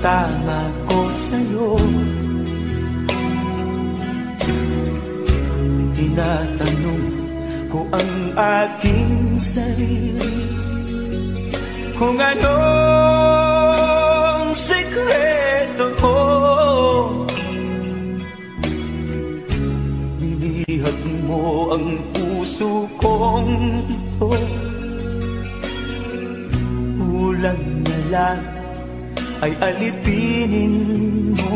tama ko sa'yo. Tinatanong ko ang aking sarili kung anong sekreto ko. ang puso kong ito. Kulang na lang ay alipinin mo.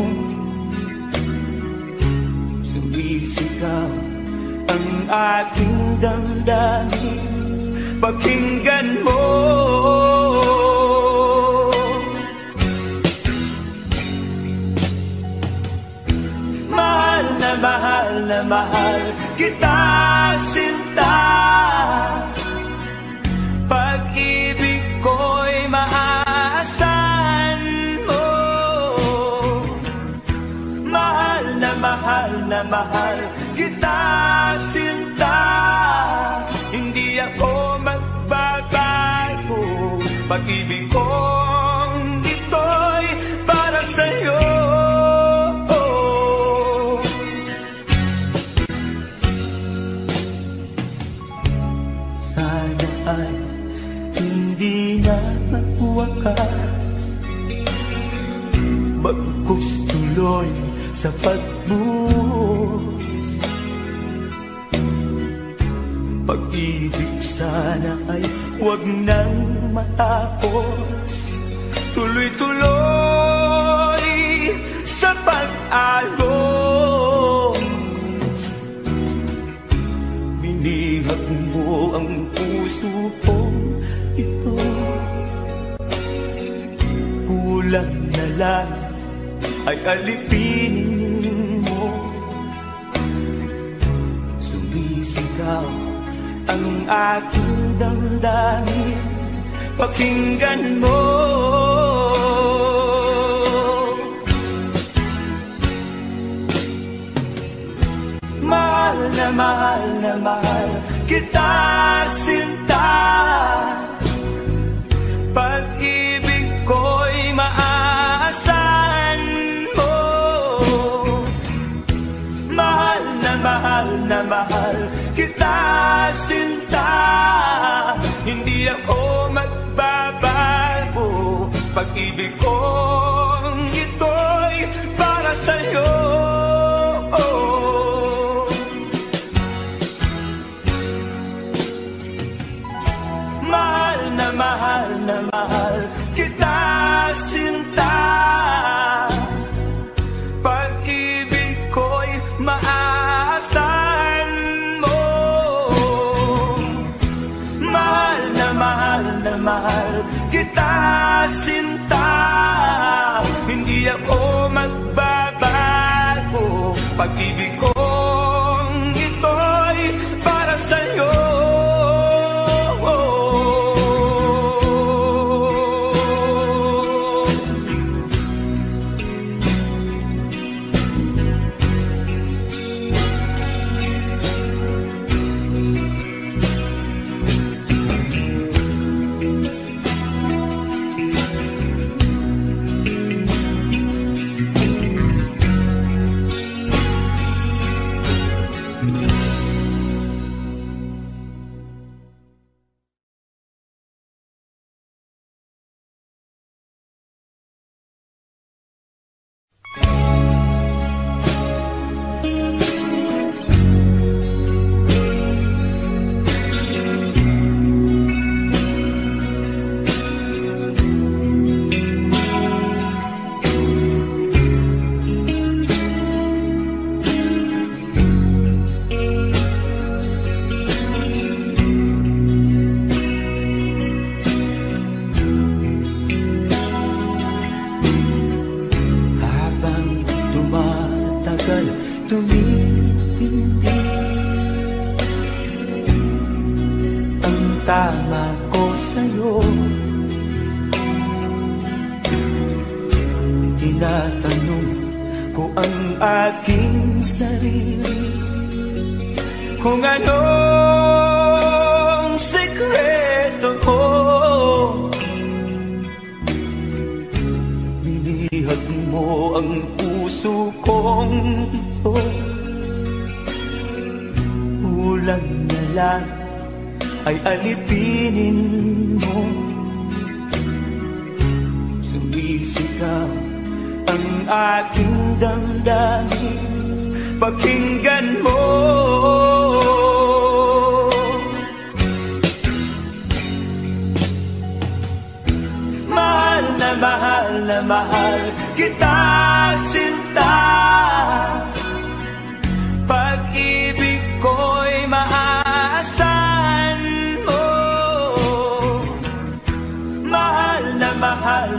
Sumisigaw ang aking damdamin, pakinggan mo. Mahal na mahal na mahal kita, sinta. Pag-ibig ko'y maaasahan mo. Mahal na mahal kita, sinta. Hindi ako magbabago. Pag-ibig kong ito'y para sa'yo. Sana ay hindi na magwakas, bagkus tuloy sa pagbuhos. Pag-ibig sana ay huwag nang matapos, tuloy-tuloy sa pag-alos. Binihag mo ang puso kong ito. Kulang na lang ay alipinin mo. Sumisigaw ang aking damdamin, pakinggan mo. Mahal na mahal kita, sinta. Pag-ibig ko'y maaasahan mo. Mahal na mahal kita, sinta. Hindi ako magbabago. Pag-ibig kong ito'y para sa'yo. Mahal na mahal kita, sinta. Pag-ibig ko'y maaasahan mo. Mahal na mahal kita, sinta. Hindi ako magbabago. Pag-ibig kong ito'y para sa'yo. Tama ko sa'yo. Tinatanong ko ang aking sarili kung anong sekreto ko. Binihag mo ang puso kong ito. Kulang na lang ay alipinin mo. Sumisigaw ang aking damdamin, pakinggan mo. mahal kita, sinta. Pag-ibig ko'y maaasahan mo. Mahal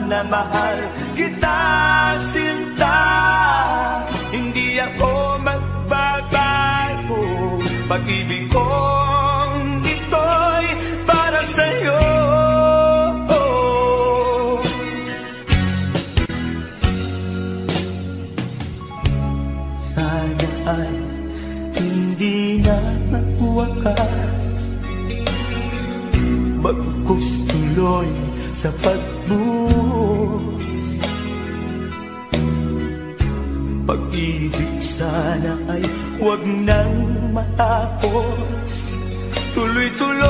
na mahal kita, sinta. Hindi ako magbabago. Pag-ibig kong ito'y para sa'yo. Sana ay hindi na magwakas, bagkus tuloy sa pagbuhos. Pag-ibig sana ay huwag nang matapos, tuloy-tuloy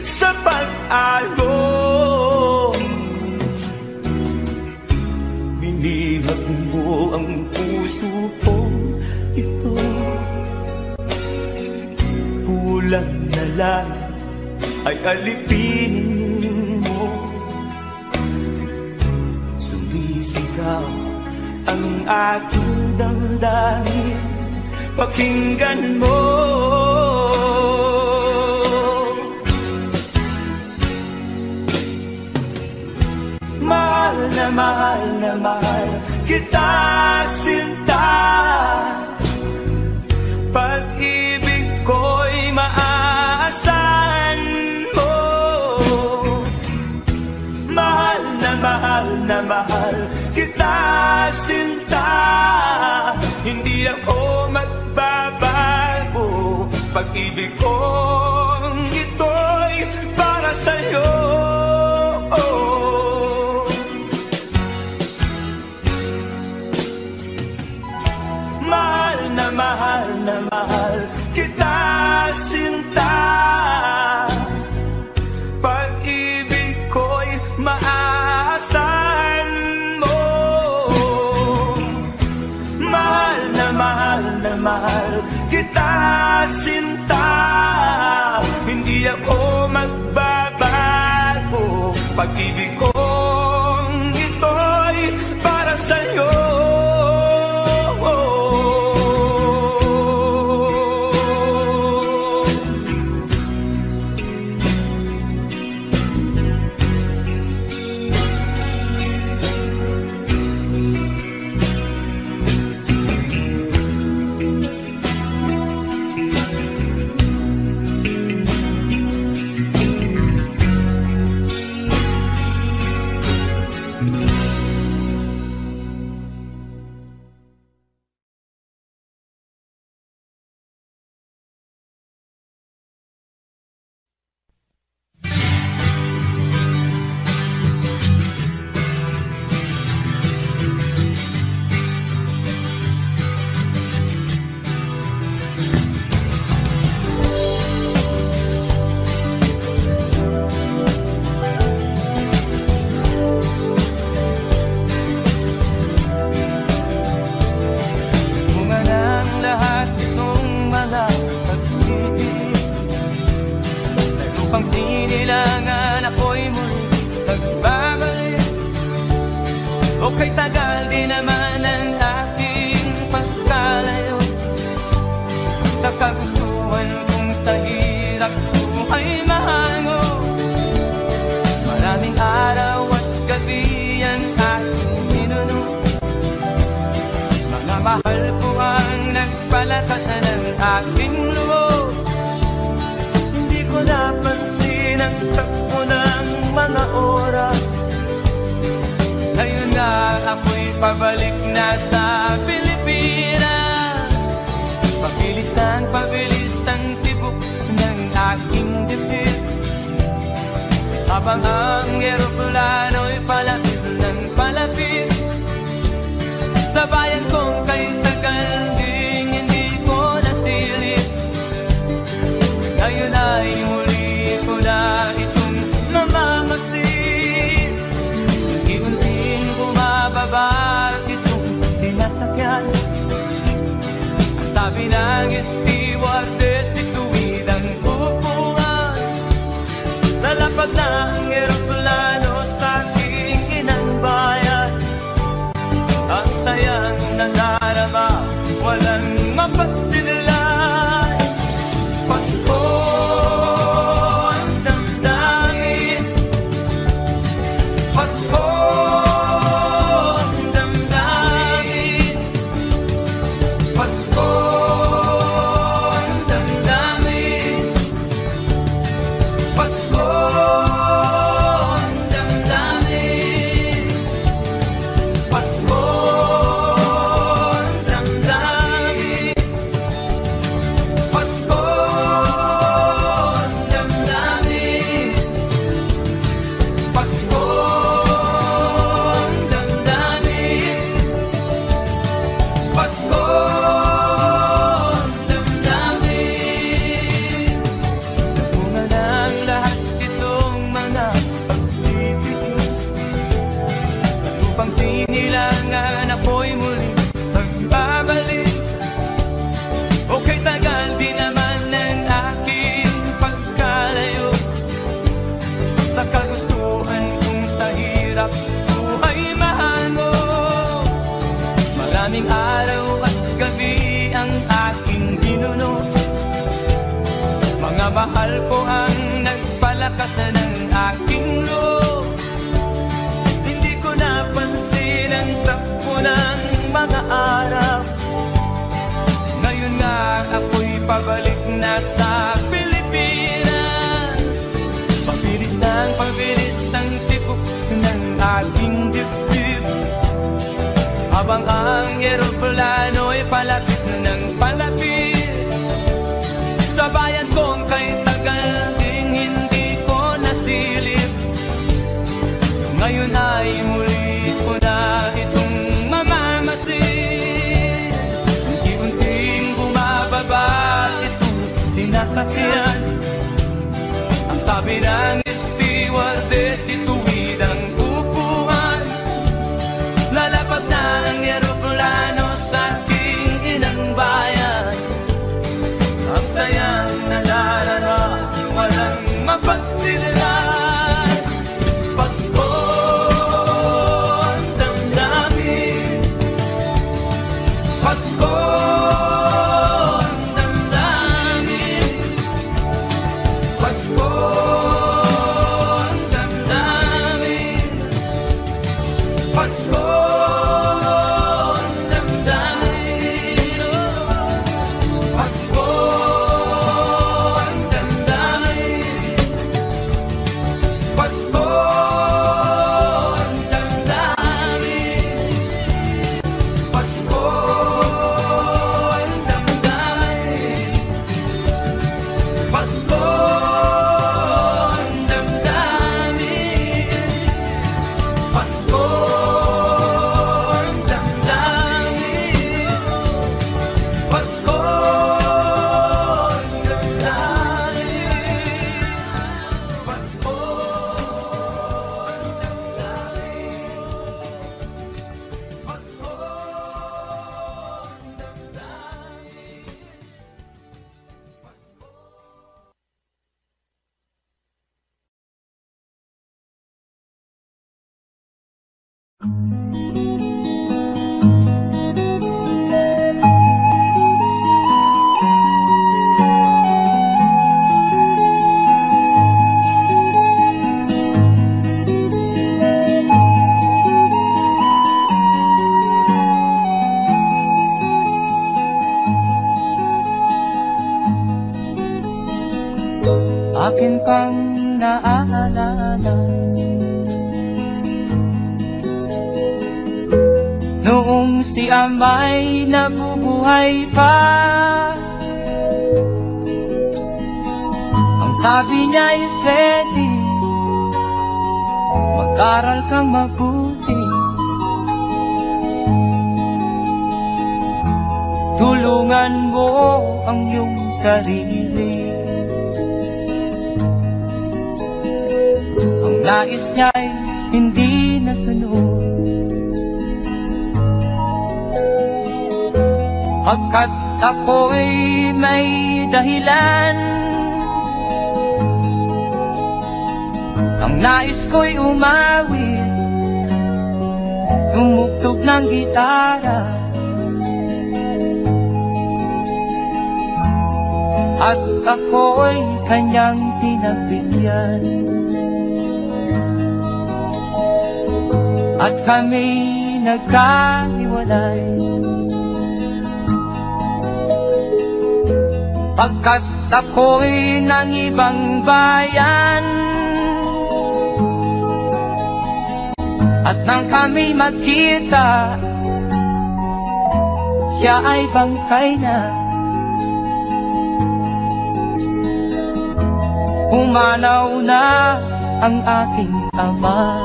sa pag-alos. Binihag mo ang puso kong ito, kulang na lang ay alipinin mo. Sumisigaw ang aking damdamin, pakinggan mo. Mahal na mahal kita, sinta. Pag-ibig ko'y maaasahan mo. Mahal na mahal kita, sinta. Hindi ako magbabago. Pag-ibig kong ito'y para sa'yo. Mahal na mahal kita, sinta. Pag-ibig ko'y maaasahan mo. Mahal na mahal kita, sinta. Hindi ako magbabago. Pag-ibig kong ito'y para sa'yo. Pabalik na sa Pilipinas. Pabilis ang tibok ng aking dibdib, habang ang eroplano'y palapit ng palapit sa bayan kong kay tagal ding hindi ko nasilip. Ngayon ay muli ko na itong namamasid. Unti-unting bumababa sinasakyan. Ang sabi ng stewardess, ituwid ang upuan. Lalapag na ang eroplano sa Pasko ang damdamin, Pasko ang damdamin. Napunga ng lahat itong mga pagtitikis, sa lupang sinilangan ako'y muling magbabalik. Okay, tagal din naman ng aking pagkalayo sa kagustuhan kong sa hirap buhay mahango. Maraming araw at gabi ang aking ginuno, mga mahal ko ang nagpalakas ng aking loob. Hindi ko napansin ang takbo ng mga araw. Ngayon nga ako'y pabalik na sa Pilipinas. Pabilis ng pabilis ang tibok ng aking dibdib, habang ang eroplano'y palapit ng palapit sa bayan kong kay tagal ding hindi ko nasilip. Ngayon ay muli ko na itong mamamasin. Unti-unting bumababa itong sinasakyan. Ang sabi ng stewardess, ituwid ang upuan. Lalapag na ang eroplano sa aking inang bayan. Ang sayang nadarama, walang mapagsilan. Pasko ang damdamin, Pasko ang damdamin, Pasko ang damdamin, Pasko ang damdamin, Pasko ang damdamin, Pasko ang damdamin, Pasko ang damdamin, Pasko ang damdamin, Pasko ang damdamin, Pasko ang damdamin, Pasko ang damdamin, Pasko ang akin pang naaalala noong si Amay nabubuhay pa. Ang sabi niya'y ready, mag-aral kang mabuti, tulungan mo ang iyong sarili. Ang nais niya'y hindi nasunod, pagkat ako'y may dahilan. Ang nais ko'y umawit, tumugtog ng gitara, at ako'y kanyang pinagbigyan. At kami nagkahiwalay, pagkat ako'y ng ibang bayan. At nang kami magkita, siya ay bangkay na. Pumanaw na ang aking ama.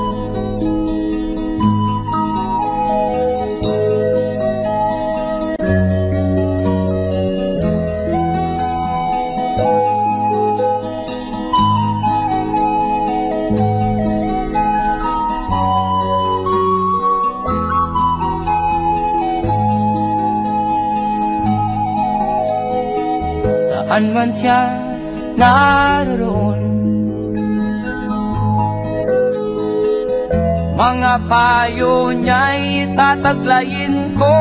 Saan man siya naroon, mga payo niya'y tataglayin ko.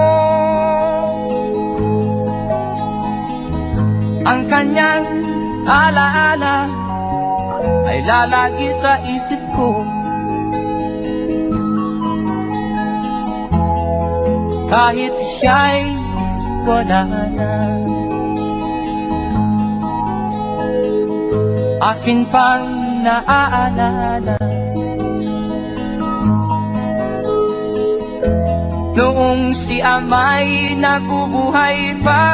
Ang kanyang alaala ay lalagi sa isip ko. Kahit siya'y wala na, akin pang naaalala noong si ama'y nabubuhay pa.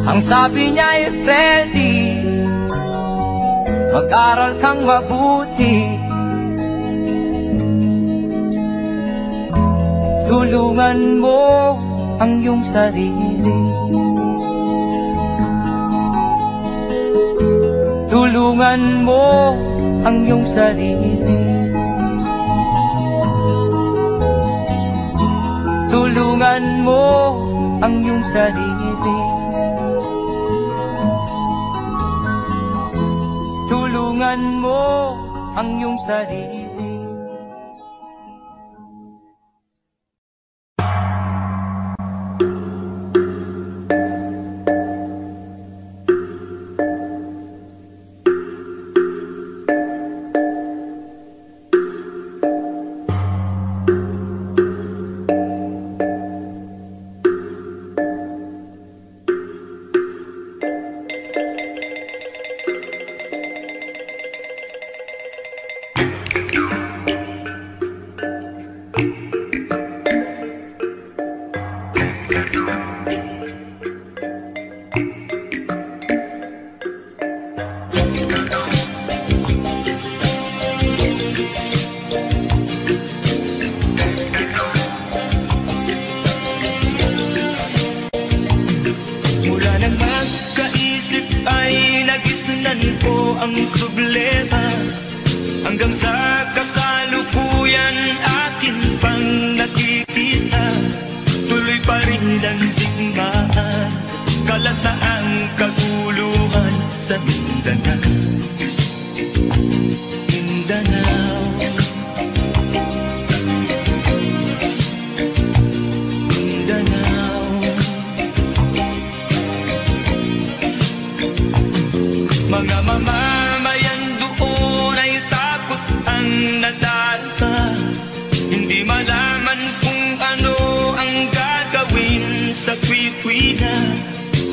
Ang sabi niya'y Freddy, mag-aral kang mabuti, tulungan mo ang iyong sarili, tulungan mo ang iyong sarili, tulungan mo ang iyong sarili, tulungan mo ang iyong sarili.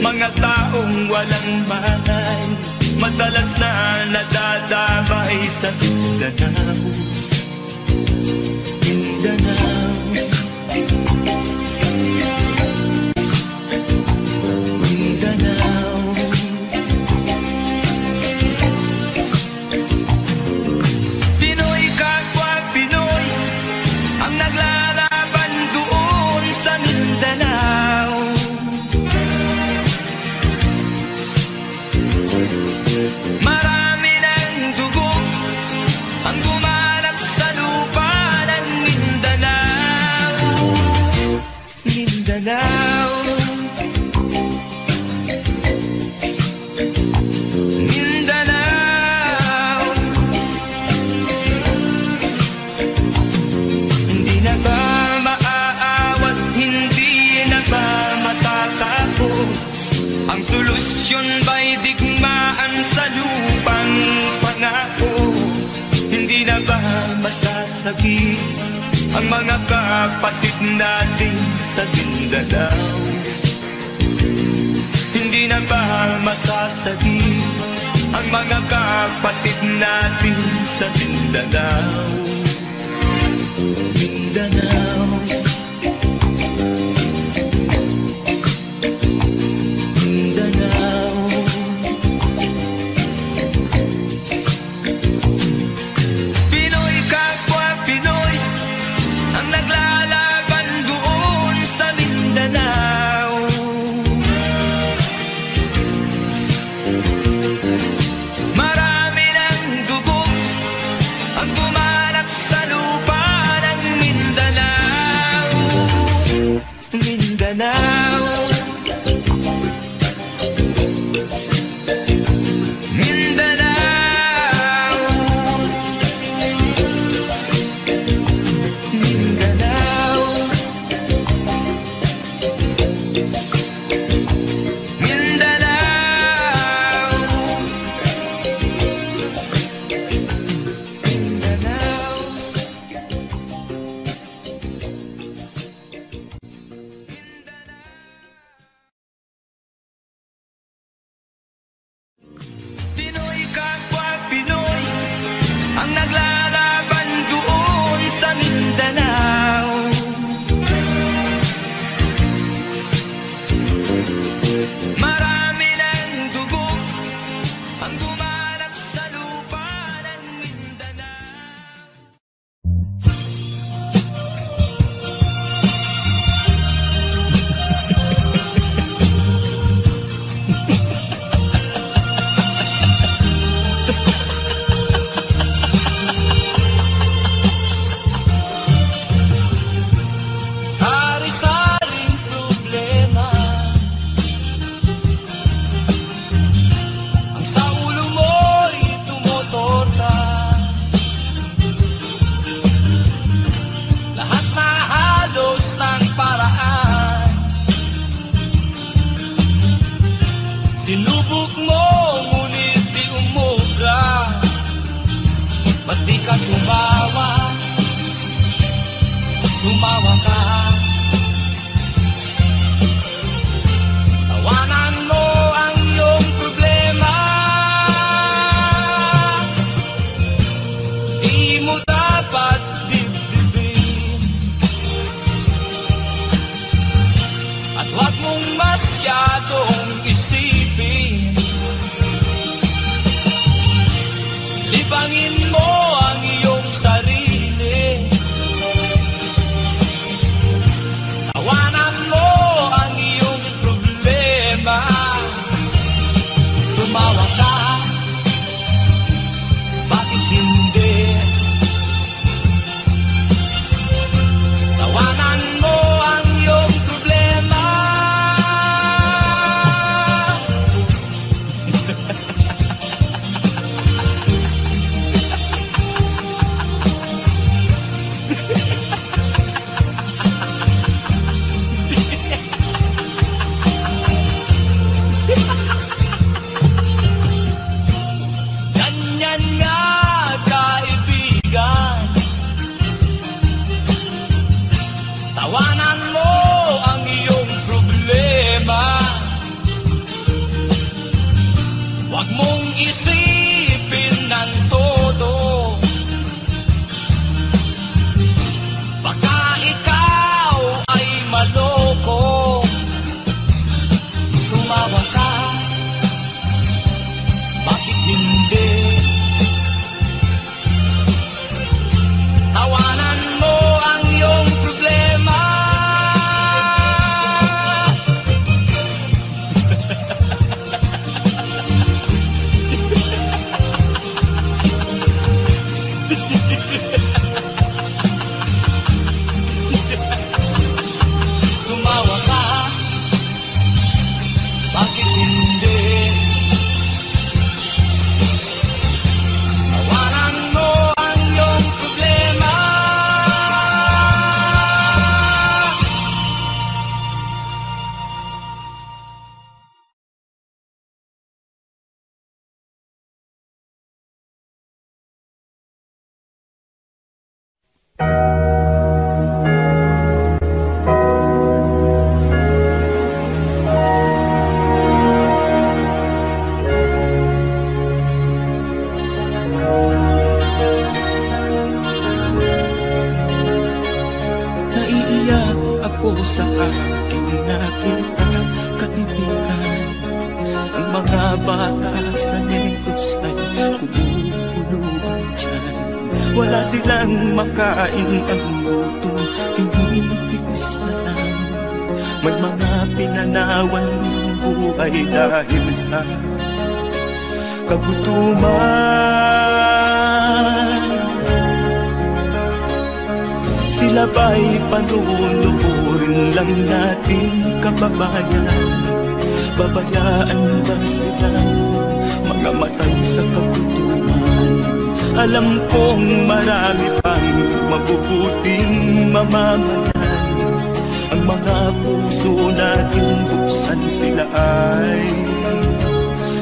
Mga taong walang malay, madalas na nadadamay sa Mindanao. Mindanao, Mindanao. Pinoy kapwa Pinoy ang naglalaban doon sa Mindanao. Marami ng dugo ang gumanap sa lupa ng Mindanao. Mindanao, Mindanao. Hindi na ba maaawat, hindi na ba matatapos? Ang solusyon ba'y digmaan sa lupang pangako? Hindi na ba masasabi ang mga kapatid natin sa Mindanao? Hindi na ba masasabi ang mga kapatid natin sa Mindanao? Mindanao, Mindanao. Ba't di ka tumawa? Tumawa ka. Tawanan mo ang iyong problema. Di mo dapat dibdibin. At huwag mong masyadong isipin. Libangin mo ang iyong sarili. Tawanan mo ang iyong problema. Tumawa ka, bakit hindi? Tawanan mo ang iyong problema. Ganyan nga, kaibigan. Tawanan mo ang iyong problema. Huwag mong isipin ng todo. Baka ikaw ay maloko. Tumawa ka, bakit hindi? Tawanan mo ang iyong problema. Tumawa ka, bakit hindi? Tawanan mo ang iyong problema. Naiiyak ako sa aking nakita, kaibigan. Ang mga bata sa negros ay kumukuluan dyan. Wala silang makain, ang gutom tinitiis na lang. May mga pinanawan ng buhay dahil sa kagutuman. Sila ba'y panunurin lang natin, kababayan? Babayaan ba silang mga matay sa kagutuman? Alam kong marami pang mabubuting mamamayan. Ang mga puso natin buksan, sila ay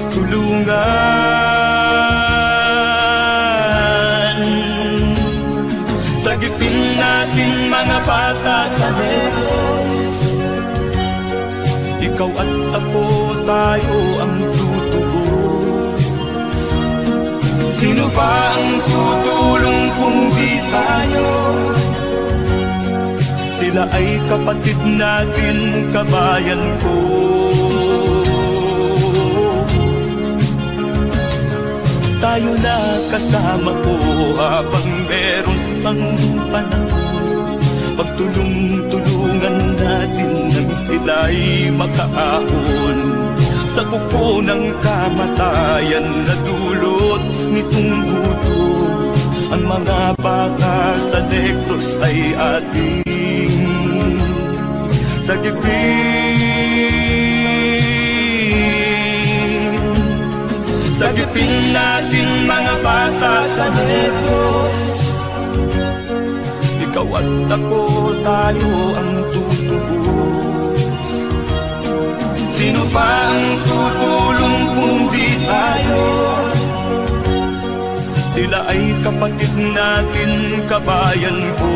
tulungan. Sagipin natin mga bata sa negros. Ikaw at ako, tayo ang tutubos. Sino ba ang tutulong kung di tayo? Sila ay kapatid natin, kabayan ko. Tayo na kasama ko habang meron pang panahon. Pagtulong-tulungan natin nang sila'y makaahon sa kuko ng kamatayan na dulot nitong gutom. Ang mga bata sa negros ay ating sagipin. Sagipin natin mga bata sa negros. Ikaw at ako, tayo ang tutubos. Sino pa ang tutulong kung di tayo? Sila ay kapatid natin, kabayan ko.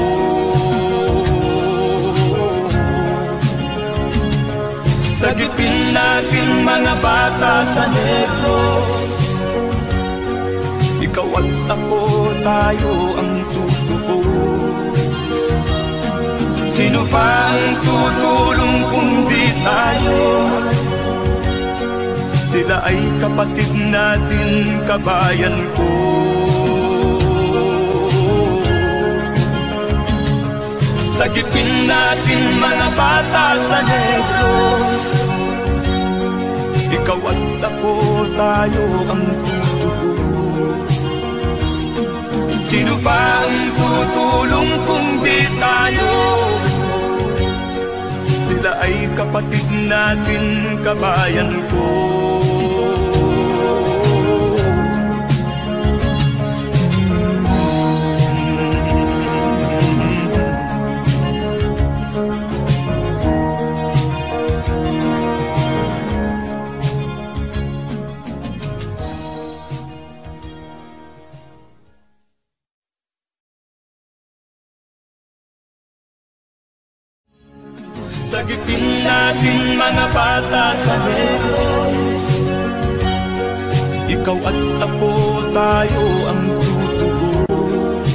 Sagipin natin mga bata sa Negros. Ikaw at ako, tayo ang tutubos. Sino pa ang tutulong kung di tayo? Sila ay kapatid natin, kabayan ko. Sagipin natin mga bata sa Negros. Ikaw at ako, tayo ang tutubos. Sino pa ang tutulong kung di tayo? Sila ay kapatid natin, kabayan ko. Sagipin natin mga bata sa Negros. Ikaw at ako, tayo ang tutubos.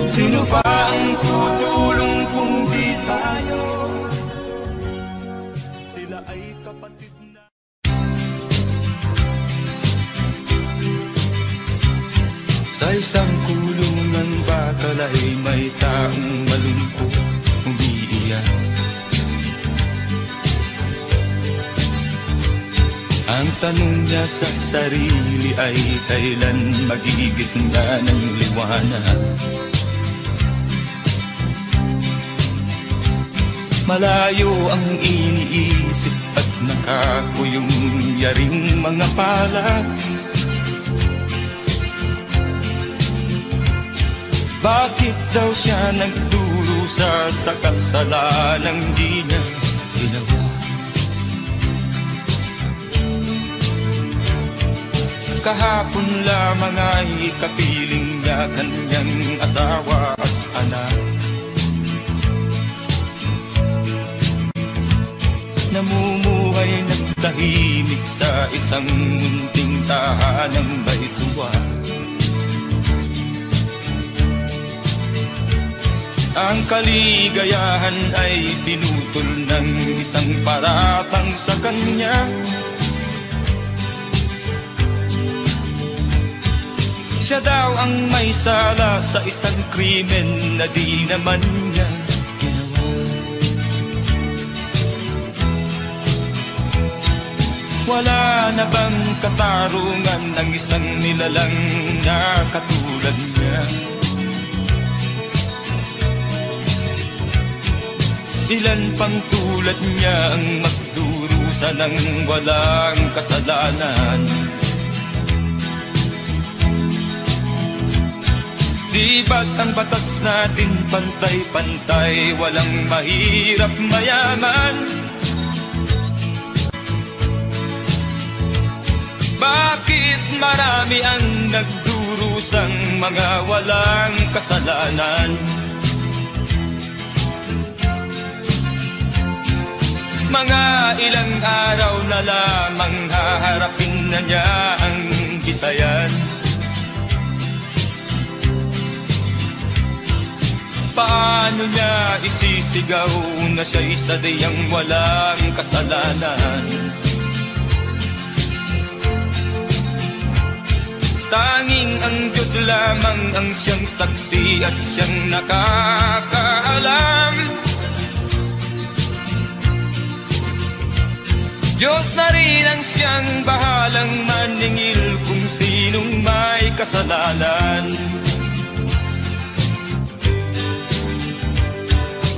Sino pa ang tutulong kung di tayo? Sila ay kapatid na. Sa isang kulungan bakal ay may taong malungkot umiiyak. Ang tanong niya sa sarili ay kailan magigising na ng liwanag. Malayo ang iniisip at nakakuyong yaring mga palad. Bakit daw siya nagdurusa sa kasalanang di niya ginawa? Kahapon lamang ay kapiling niya kanyang asawa at anak. Namumuhay ng tahimik sa isang munting tahanang may tuwa. Ang kaligayahan ay pinutol ng isang paratang sa kanya. Siya daw ang may sala sa isang krimen na di naman niya ginawa. Wala na bang katarungan ng isang nilalang na katulad niya? Ilan pang tulad niya ang magdurusa ng walang kasalanan? Di ba't ang batas natin pantay-pantay, walang mahirap mayaman? Bakit marami ang nagdurusang mga walang kasalanan? Mga ilang araw na lamang haharapin na niya ang bitayan. Paano niya isisigaw na siya'y sadyang walang kasalanan? Tanging ang Diyos lamang ang siyang saksi at siyang nakakaalam. Diyos na rin ang siyang bahalang maningil kung sinong may kasalanan.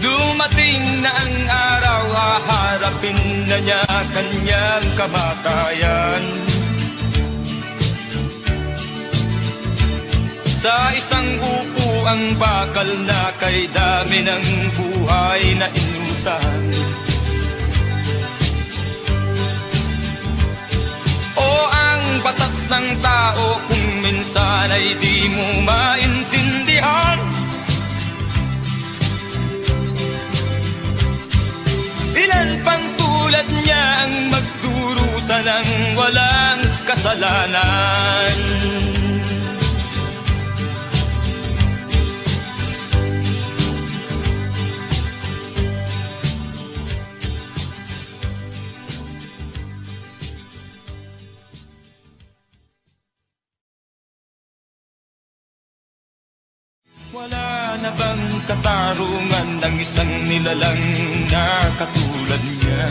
Dumating na ang araw, haharapin na niya kanyang kamatayan. Sa isang upuang bakal na kay dami ng buhay na inutang. O ang batas ng tao kung minsan kasalanan. Wala na bang katarungan ng isang nilalang na katulad niya?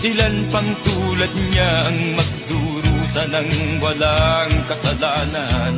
Ilan pang tulad niya ang magdurusa ng walang kasalanan?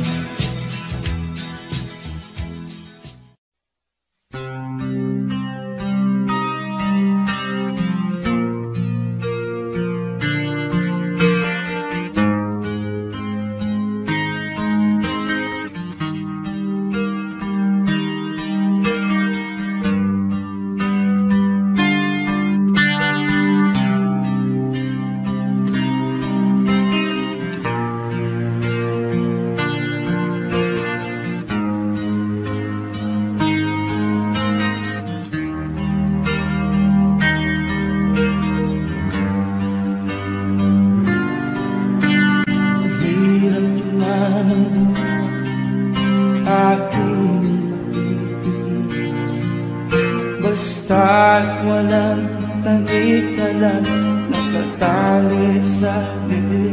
Basta't walang tanik-talang nakatali sa bibig.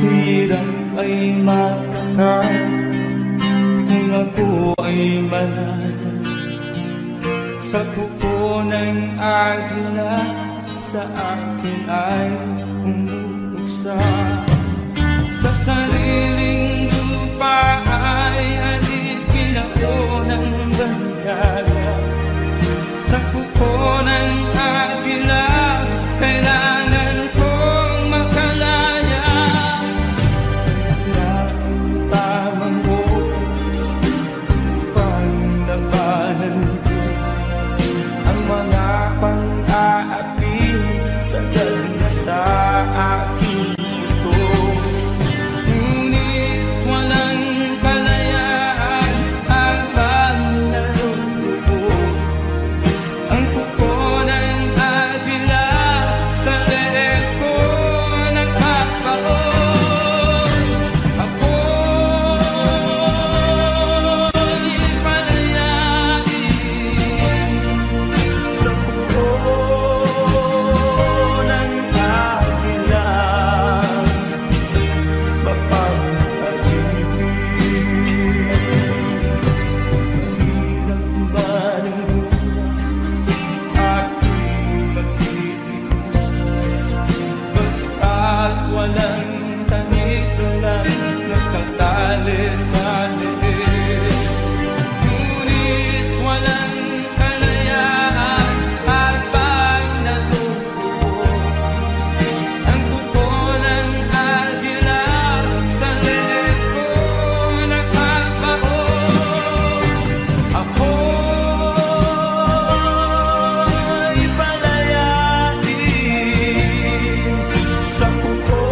Hirap ay matakal kung ako ay malala. Sa kuko ng agila sa akin ay pumutuksa. Sa sariling lupa ay alipin ako ng bandala. Sa kuko ng agila, kailangan kong makalaya. Na ang tamang oras upang labanan ko ang mga pang-aapi sa na sa aking ito. Ngunit walang kalayaan ang paglaloob. Ang kuko ng agila sa leeg ko nagpapaon. Ako'y palayain sa kuko ng agila. Mapapag-ibig. Mahirap ba ng aking magtitiis? Basta't walang tanik-talang nakatali sa leeg. Ngunit walang kalayaan at paglaloob. Ang kuko ng agila sa leeg ko nagpapaon. Ako'y palayain sa kuko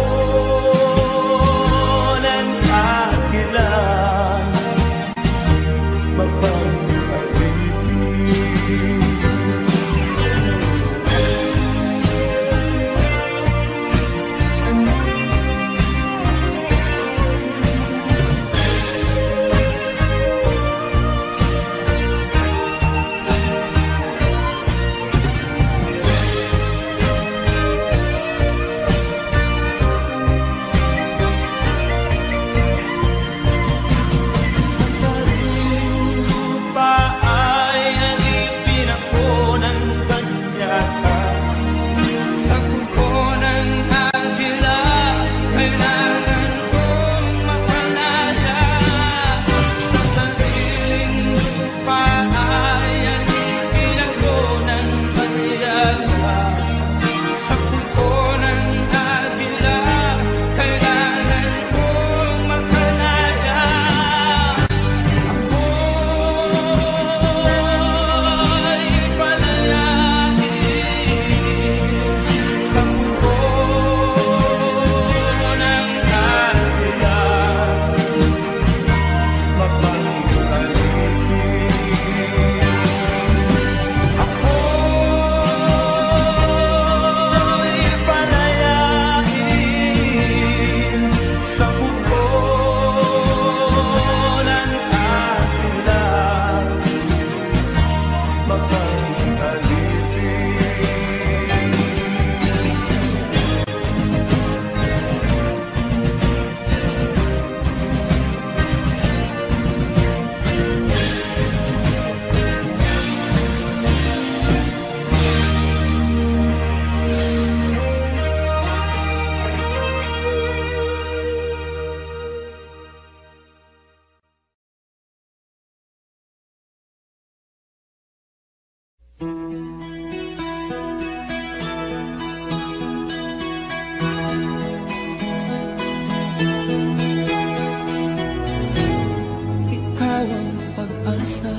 Ikaw ang pag-asa,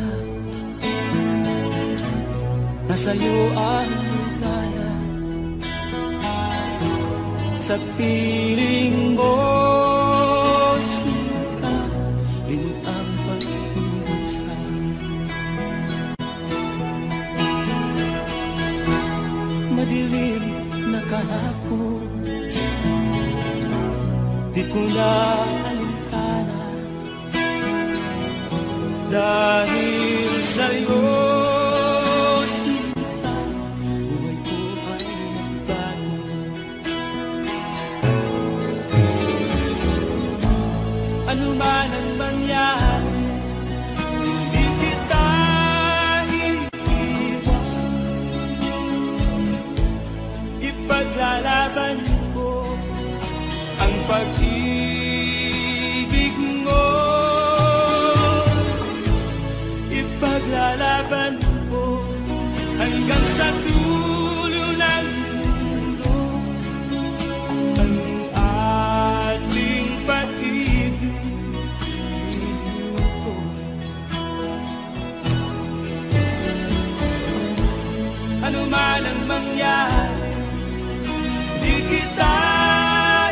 nasa'yo ang ligaya. Sa piling mo, sinta, limot ang pag-ibigsan. Madilim na kahapon, di ko na alintana, dahil sa'yo, sinta, buhay ko ay nagbago. Ano man ang mangyari, di kita iiwan. Ipaglalaban ko ang pag-ibig mo. Ipaglalaban ko hanggang sa dulo ng mundo ang ating pag-ibig. Ano man ang mangyari, di kita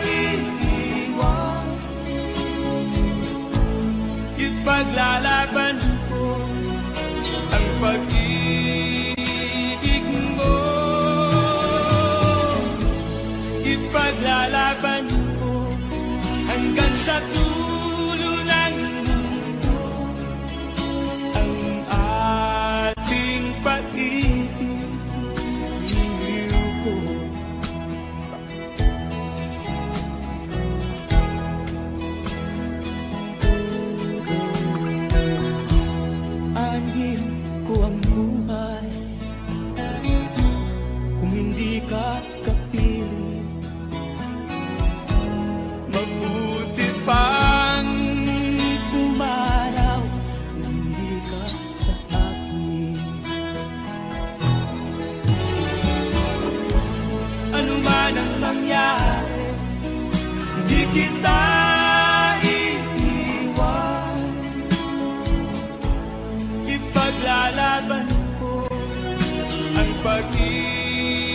iiwan. Ipaglalaban ko ang pag-ibig mo. Ipaglalaban ko hanggang sa dulo ng mundo ang ating pag-ibig. Aanhin ko ang buhay kung hindi ka kapiling. Mabuti pang pumaraw kung hindi ka sa akin. Ano man ang mangyari, hindi kita iiwan. Ipaglalaban ko ang pag-ibig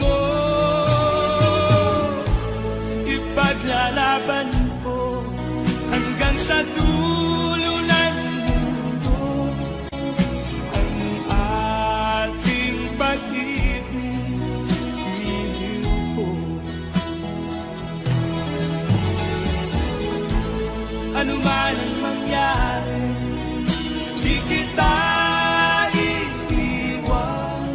mo. Ipaglalaban ko hanggang sa dulo ng mundo ang ating pag-ibig. Ano man ang mangyari, di kita iiwan.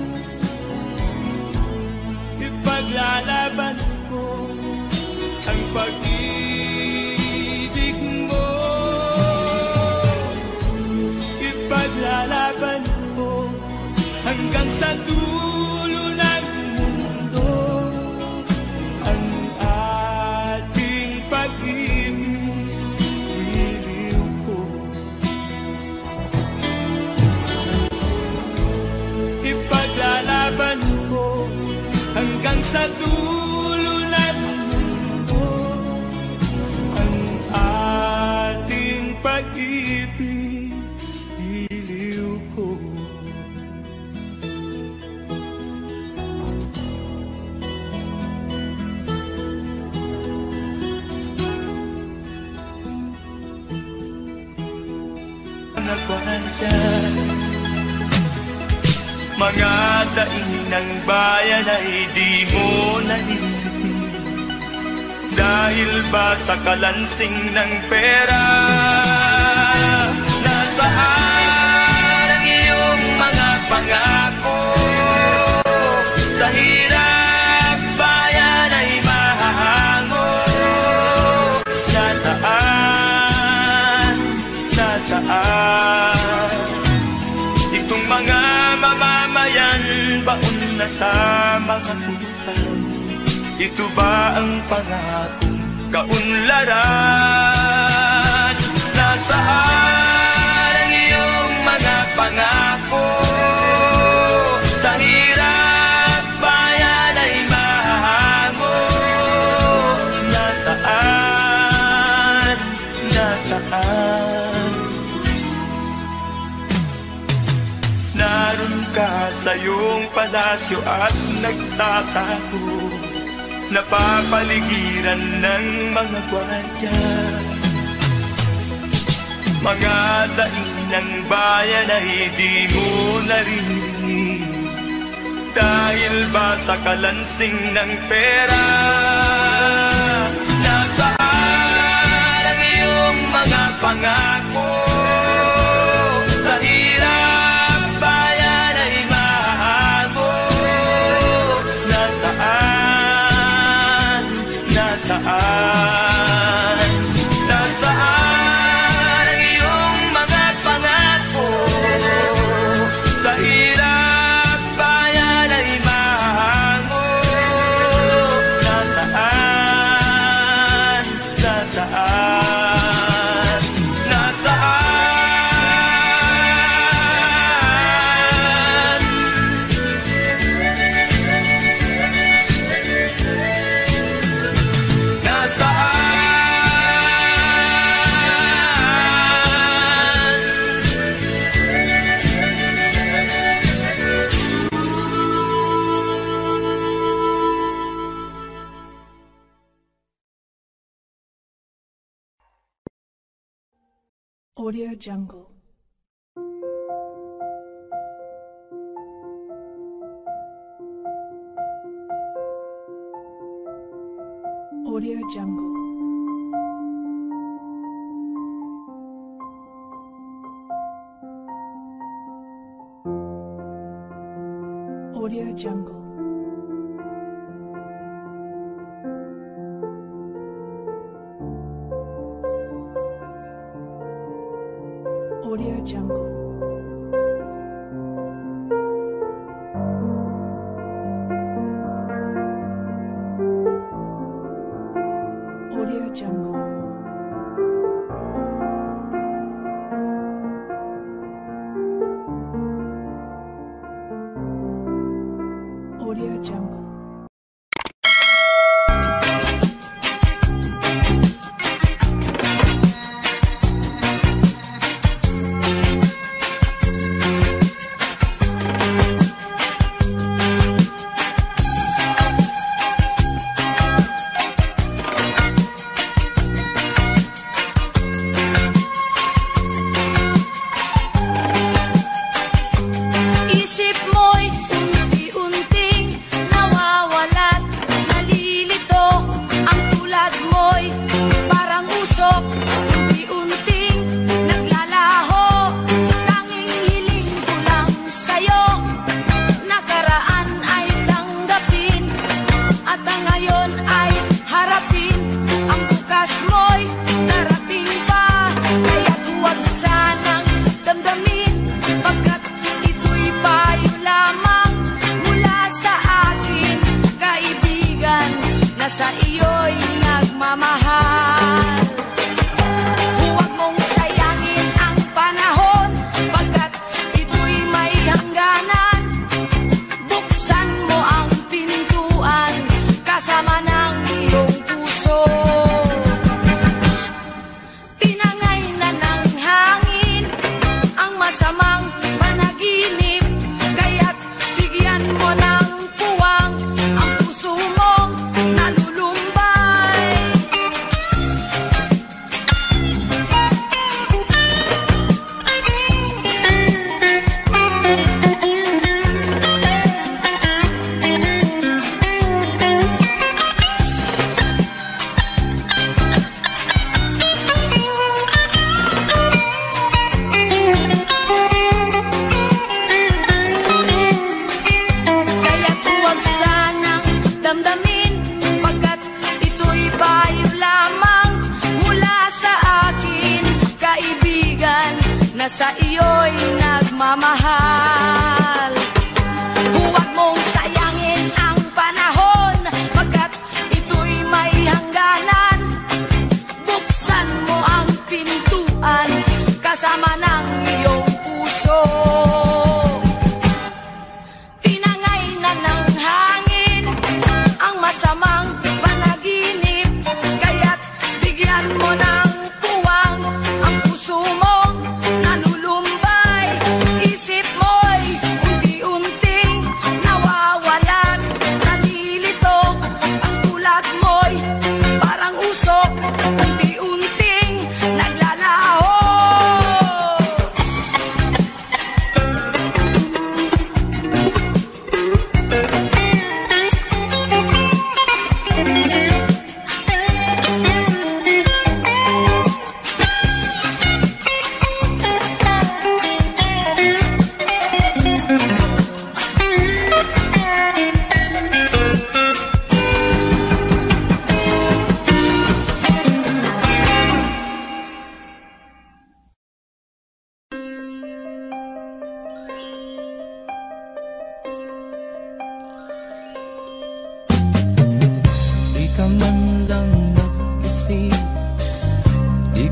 Ipaglalaban ko ang pag-ibig mo. Ipaglalaban ko hanggang sa dulo ng mundo ang ating pag-ibig. Ipaglalaban ko hanggang sa dulo ng mundo ang ating pag-ibig. Iliw ko. Nagwanandyan mga daing ng bayan ay di mo nalilitin. Dahil ba sa kalansing ng pera? Nasaan ang iyong mga pangako? Sa hirap bayan ay mahahango. Nasaan? Nasaan? Itong mga mamamayan, baon na sa mga utang. Ito ba ang pangakong kaunlaran? Nasaan ang iyong mga pangako? Sa hirap bayan ay mahango. palasyo at nagtatago, napapaligiran ng mga gwardiya. Mga daing ng bayan ay di mo naririnig, dahil ba sa kalansing ng pera? Nasaan ang iyong mga pangako? Sa hirap bayan ay mahago. Nasaan? Nasaan? Nasaan ang iyong mga pangako? Sa hirap bayan ay mahago. Nasaan? Nasaan? Nasaan? Audio Jungle. Audio Jungle. Audio Jungle. Audio Jungle. Audio Jungle. Audio Jungle. Isip mo'y unti-unting nawawalat, nalilito. Ang tulad mo'y parang usok, unti-unting naglalaho. Tanging hiling ko lang sa'yo, nakaraan ay tanggapin, at ang ngayon ay harapin. Ang bukas mo'y darating pa, kaya't huwag sanang damdamin, pagkat ito'y payo lamang mula sa akin, kaibigan, na sa iyo'y nagmamahal. Huwag mong sayangin ang panahon, pagkat ito'y may hangganan. Buksan mo ang pintuan, kasama ng iyong puso. Tinangay na ng hangin ang masamang panaginip, kaya't bigyan mo ng puwang ang puso mong nalulumbay. Kaya't huwag sanang damdamin, pagkat ito'y payo lamang mula sa akin, kaibigan, na sa iyo'y nagmamahal. Huwag mong sayangin ang panahon, pagkat ito'y may hangganan. Buksan mo ang pintuan, kasama ng iyong puso. Tinangay na ng hangin ang masamang panaginip, kaya't bigyan mo ng puwang ang puso mong nalulumbay. Isip mo'y unti-unting nawa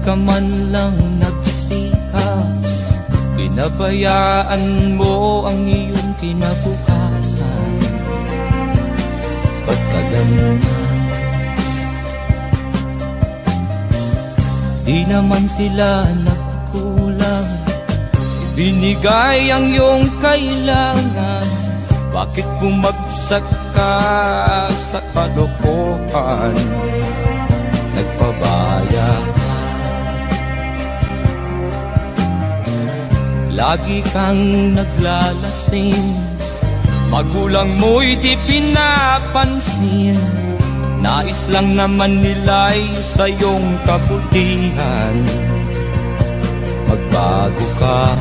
ka man lang nagsikap, pinabayaan mo ang iyong kinabukasan. Ba't ka ganyan? Di naman sila nagkulang, ibinigay ang iyong kailangan. Bakit bumagsak ka sa kalokohan? Nagpabaya ka, lagi kang naglalasing, magulang mo'y di pinapansin. Nais lang naman nila'y sa iyong kabutihan. Magbago ka,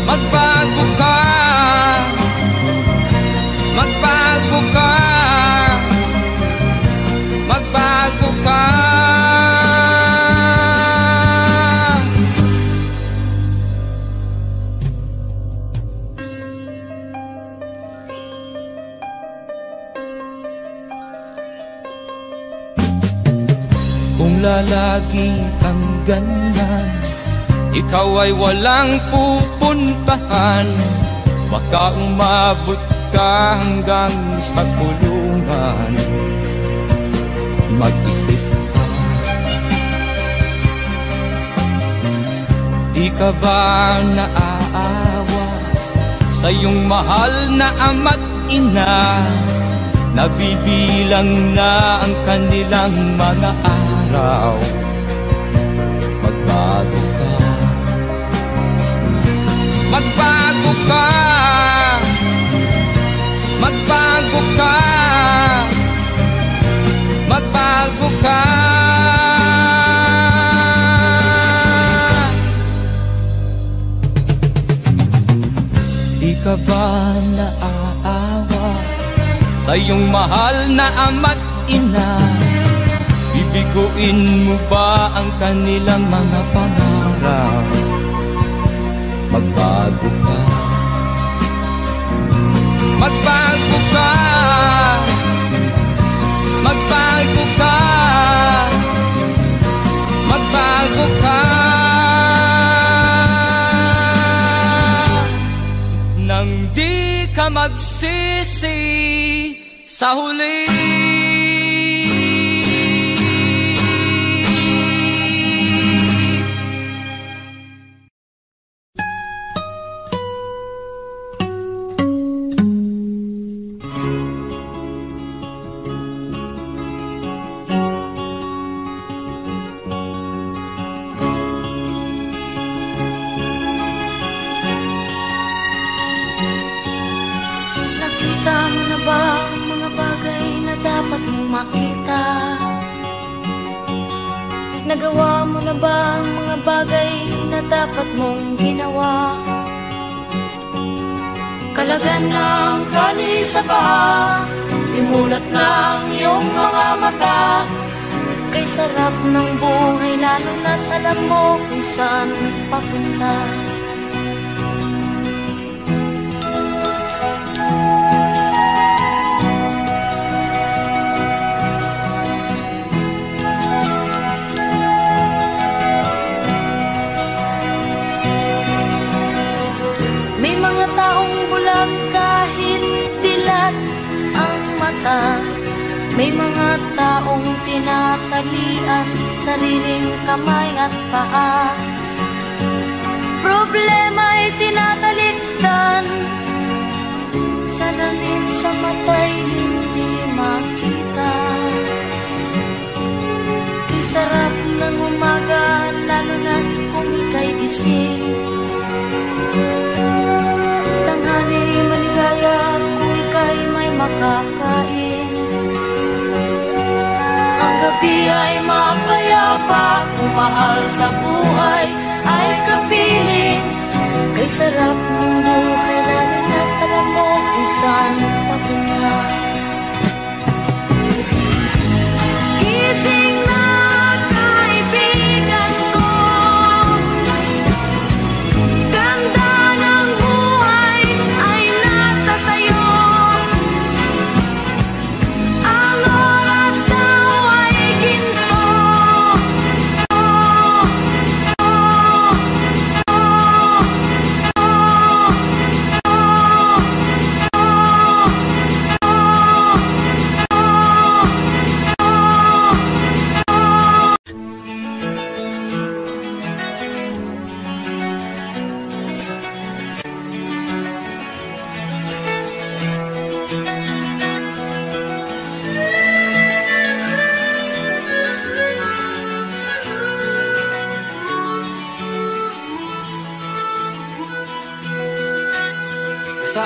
magbago ka, magbago ka, magbago ka. Kung lalagi kang ganyan, ikaw ay walang pupuntahan. Baka umabot ka hanggang sa kulungan. Mag-isip ka, di ka ba naaawa sa iyong mahal na ama't ina? Nabibilang na ang kanilang mga araw. Magbago ka, magbago ka, magbago ka, magbago ka. Di ka ba naaawa sa iyong mahal na ama't ina? Bibiguin mo ba ang kanilang mga pangarap? Magbago ka, magbago ka, magbago ka, magbago ka. Nang di ka magsisi sa huli. Makita, nagawa mo na ba ang mga bagay na dapat mong ginawa? Kalagan ng kani sa paa, imulat ng iyong mga mata. Kay sarap ng buhay lalo na't alam mo kung saan papunta. Kahit dilat ang mata, may mga taong tinatalian sariling kamay at paa. Problema'y tinatalikdan, salamin sa mata'y hindi makita. Isarap ng umaga, lalo na't kung ika'y gising. Tanghali maligaya kung ika'y may makakain. Ang gabi ay mapayapa kung mahal sa buhay ay kapiling. Kay sarap ng buhay lalo na't alam mo kung saan papunta. Gising na kaibigan ko, ganda ng buhay ay nasa sayo. Ang oras daw ay ginto,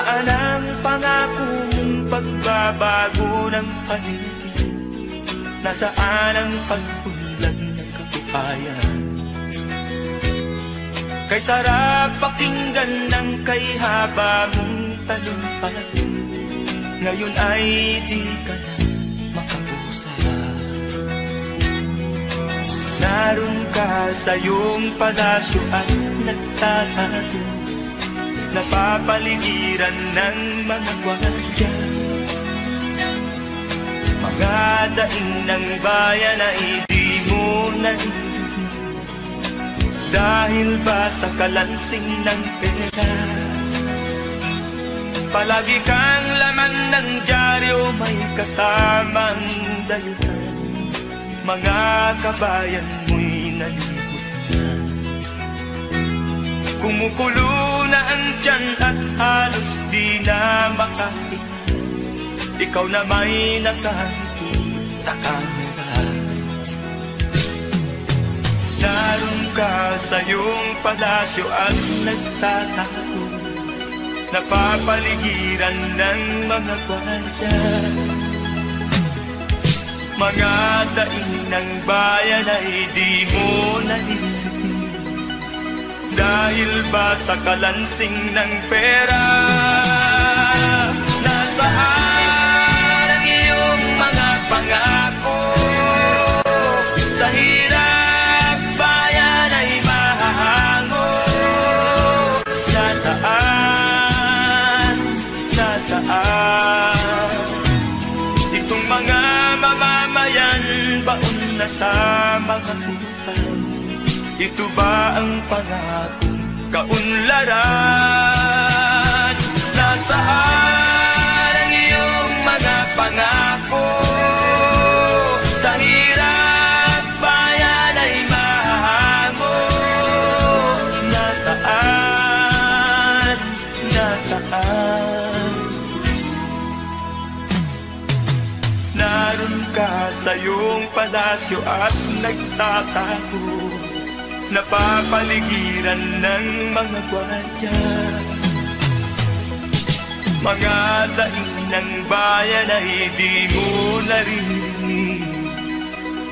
Nasaan ang pangako mong pagbabago ng paligid? Nasaan ang pag-unlad ng kabuhayan? Kay sarap pakinggan ng kay haba mong talumpay, ngayon ay di ka na makausap. Naroon ka sa iyong palasyo at nagtatago, napapaligiran ng mga gwardiya. Mga daing ng bayan na hindi mo narinig, dahil ba sa kalansing ng pera? Palagi kang laman ng dyaryo, may kasamang dayuhan. Mga kabayan mo'y nalimutan. Kumukulo na ang tiyan at halos di na makahinga. Ikaw na may nakangiti sa kamera. Naroon ka sa iyong palasyo at nagtatago, napapaligiran ng mga gwardiya. Mga daing ng bayan ay di mo narinig, dahil ba sa kalansing ng pera? Nasaan ang iyong mga pangako? Sa hirap bayan ay mahahango. Nasaan? Nasaan? Itong mga mamamayan, baon na sa mga utang. Ito ba ang pangakong kaunlaran? Nasaan ang iyong mga pangako? Sa hirap bayan ay mahango. Nasaan? Nasaan? Naroon ka sa iyong palasyo at nagtatago, napapaligiran ng mga gwardiya. Mga daing ng bayan ay di mo narinig,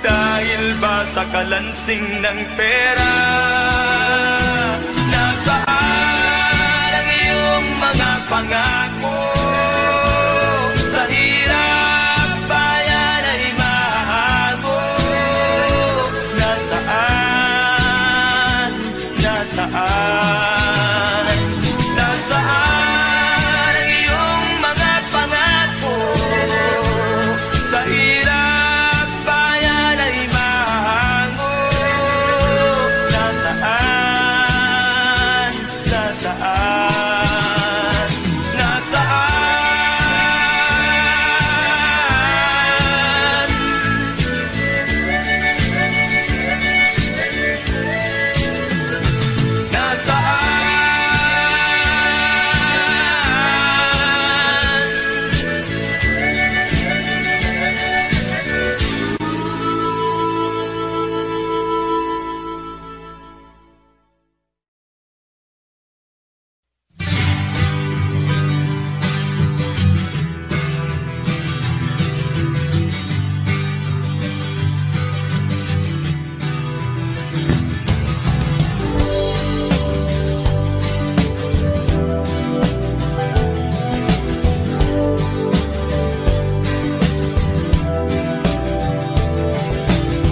dahil ba sa kalansing ng pera? Nasaan ang iyong mga pangako? Sa hirap bayan ay mahago. Nasaan? Nasaan? Nasaan ang iyong mga pangako? Sa hirap bayan ay mahango. Nasaan? Nasaan? Nasaan?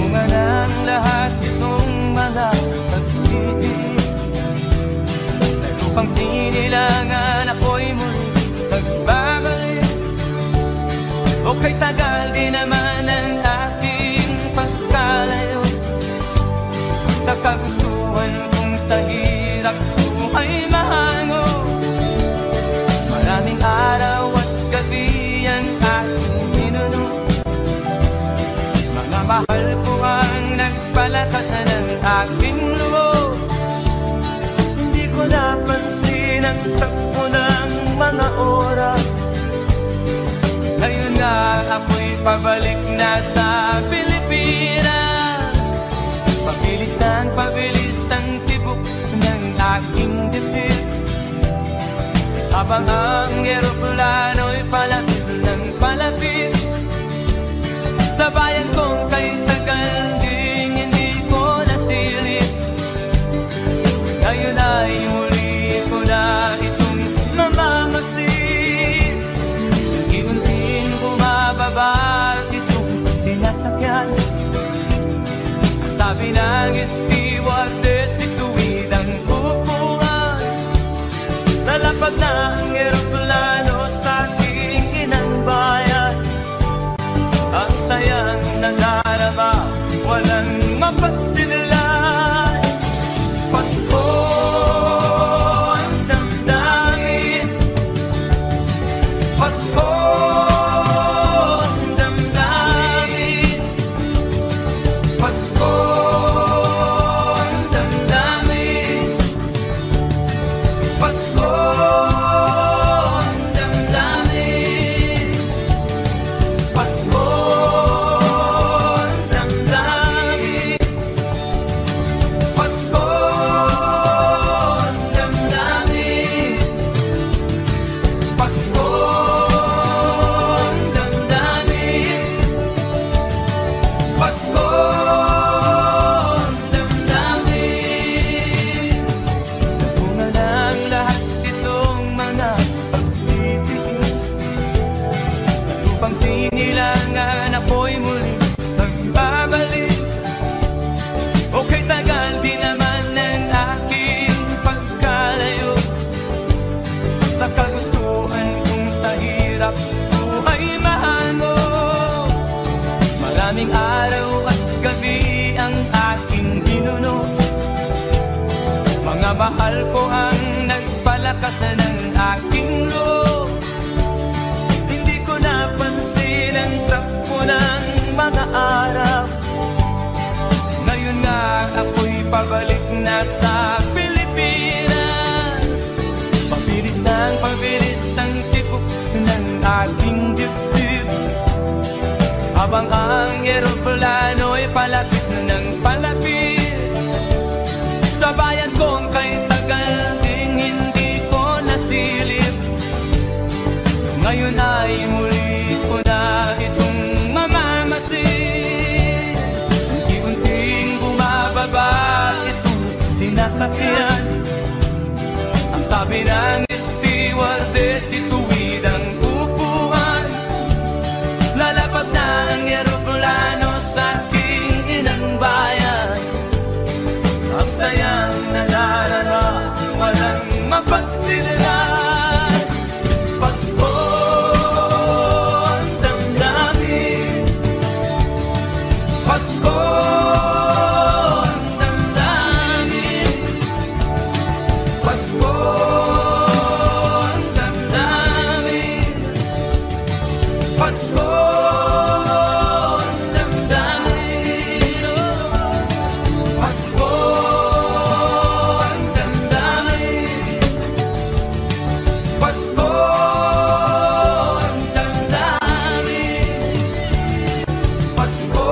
Bunga ng lahat itong mga pagtitiis, na lupang sinilangan ako'y muli nagbabalik. O kay tagal din naman ang aking pagkalayo sa kagustuhan kong sa hirap buhay mahango. Maraming araw at gabi ang aking minuno, mga mahal ko ang nagpalakasan ng aking loob. Hindi ko napansin ang takbo ng mga oras. Ngayon na ako'y pabalik na sa Pilipinas. Pabilis ang tibok ng aking dibdib, habang ang eroplano'y palapit ng palapit sa bayan kong kay tagal ding hindi ko nasilip. Ngayon ay muli ko na itong mamamasid. Unti-unting bumababa itong sinasakyan. Ang sabi ng stewardess, ituwid ang upuan. Lalapag na ang eroplano sa aking inang bayan. Ang sayang nangarama, walang mapagsinilay. Pasko ang damdamin, Pasko ang damdamin, Pasko ang damdamin, Pasko ang damdamin, Pasko ang damdamin, Pasko ang damdamin, Pasko ang damdamin, Pasko ang damdamin. Bunga ng lahat itong mga pagtitiis. Sa lupang sinilangan ako'y muli magbabalik. Okay, tagal din naman ng aking pagkalayo sa kagustuhan kong sa hirap buhay mahango. Maraming araw at gabi ang aking binunot. Mga mahal ko ang nagpalakas ng aking loob. Hindi ko napansin ang takbo ng mga araw. Ngayon nga ako'y pabalik na sa Pilipinas. Pabilis ng pabilis ang tibok ng aking dibdib, habang ang eroplano'y palapit ng palapit sa bayan kong kay tagal ding hindi ko nasilip. Ngayon ay muli ko na itong mamamasid. Unti-unting bumababa itong sinasakyan. Ang sabi ng stewardess, ituwid ang upuan. Lalapag na ang eroplano sa aking inang bayan. Ang sayang nadarama, walang mapagsinilay. Pasko ang damdamin, Pasko ang damdamin, Pasko ang damdamin, Pasko ang damdamin, Pasko ang damdamin, Pasko ang damdamin, Pasko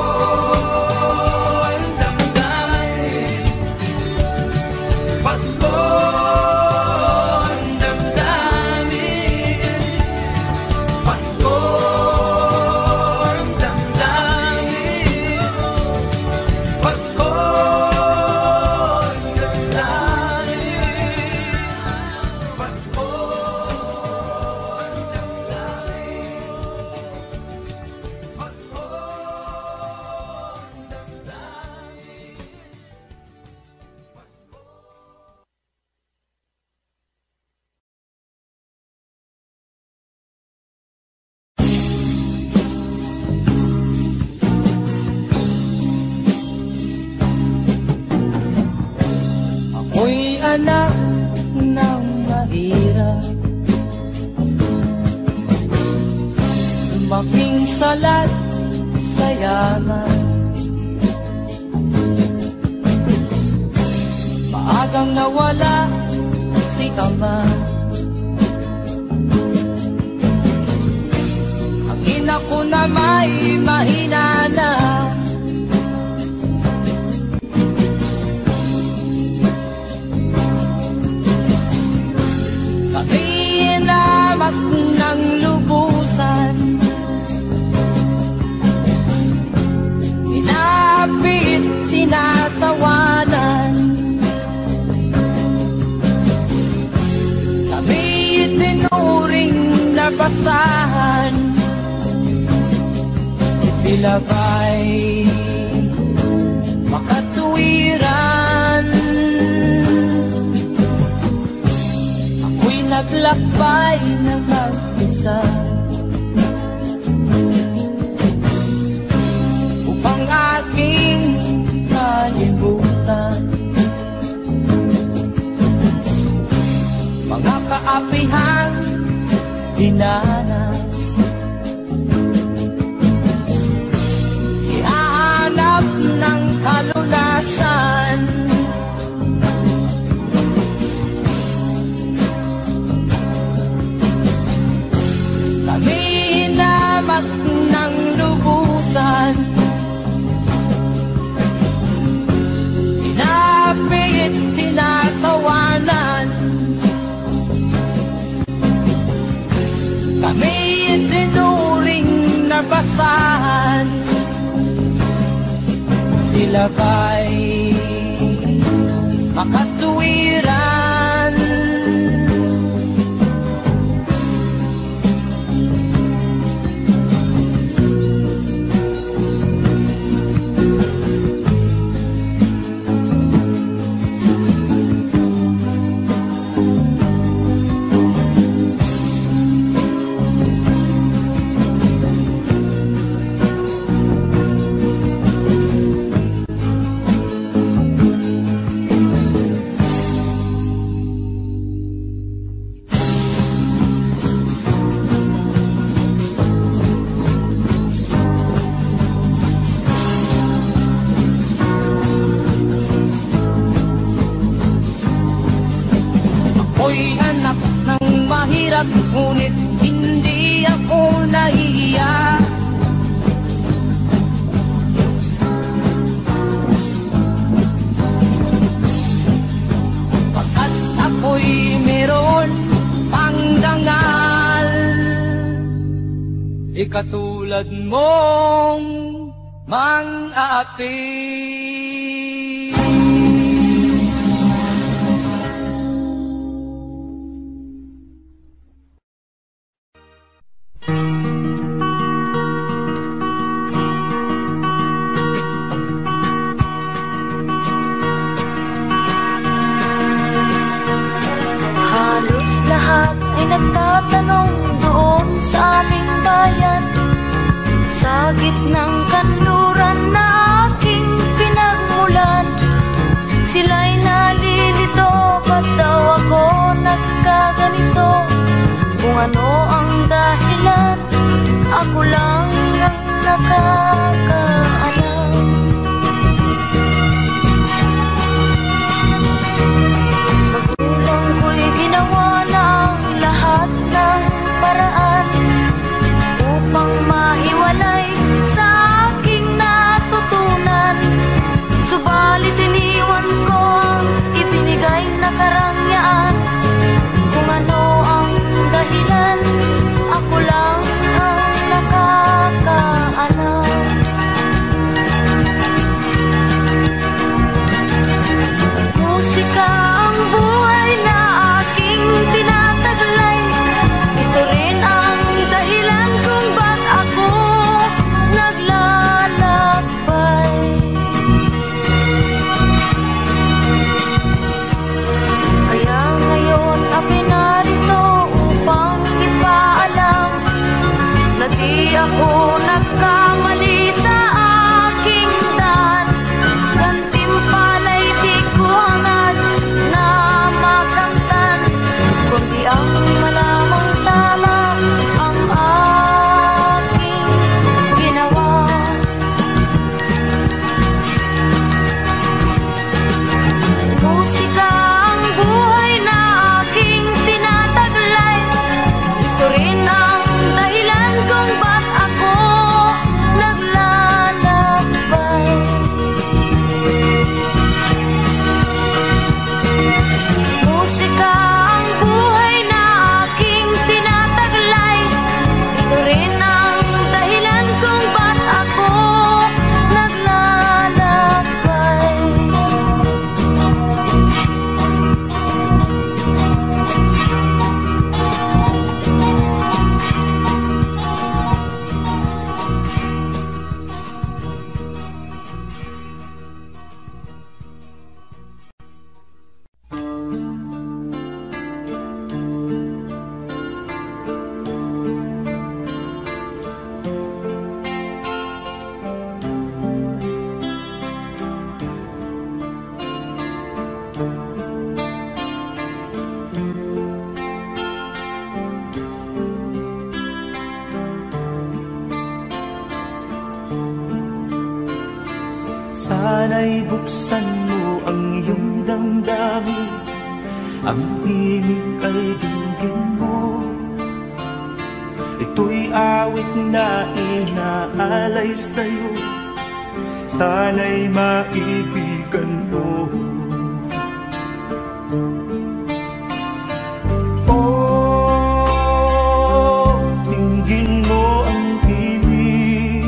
ang damdamin, Pasko ang damdamin, Pasko ang damdamin, Pasko ang damdamin, Pasko ang damdamin, Pasko ang Ako'y anak ng mahirap, lumaking salat sa yaman. Maagang nawala si ama. Ang ina ko na may mahina na. Kami na Tinapit, tinatawanan, kami itinuring na basahan. Sila ba'y makatuwiran? Ako'y naglakbay na mag-isa upang aking kalimutan mga kaapihang dinanas. Ihahanap ng kalunasan, kami hinamak ng lubusan. Tinapit, tinatawanan, kami itinuring na basahan. Sila ba'y makatuwiran? Ako'y anak ng mahirap, ngunit hindi ako nahihiya. Pagkat ako'y meron pang dangal, ikatulad mong mang-aapi. Halos lahat ay nagtatanong doon sa aming bayan, sa gitnang kanluran na aking pinagmulan. Sila'y nalilito, ba't daw ako nagkaganito? Kung ano ang dahilan, ako lang ang nakakaalam. Magulang ko'y ginawa ng lahat ng paraan upang mahiwalay sa aking natutunan. Subalit iniwan ko ang ibinigay na karangyaan. Kung ano ang dahilan, ako lang ang nakakaalam. Sana'y buksan mo ang iyong damdamin, ang himig ay dinggin mo. Ito'y awit na inaalay sa'yo, sana'y maibigan mo. Oh, dinggin mo ang himig.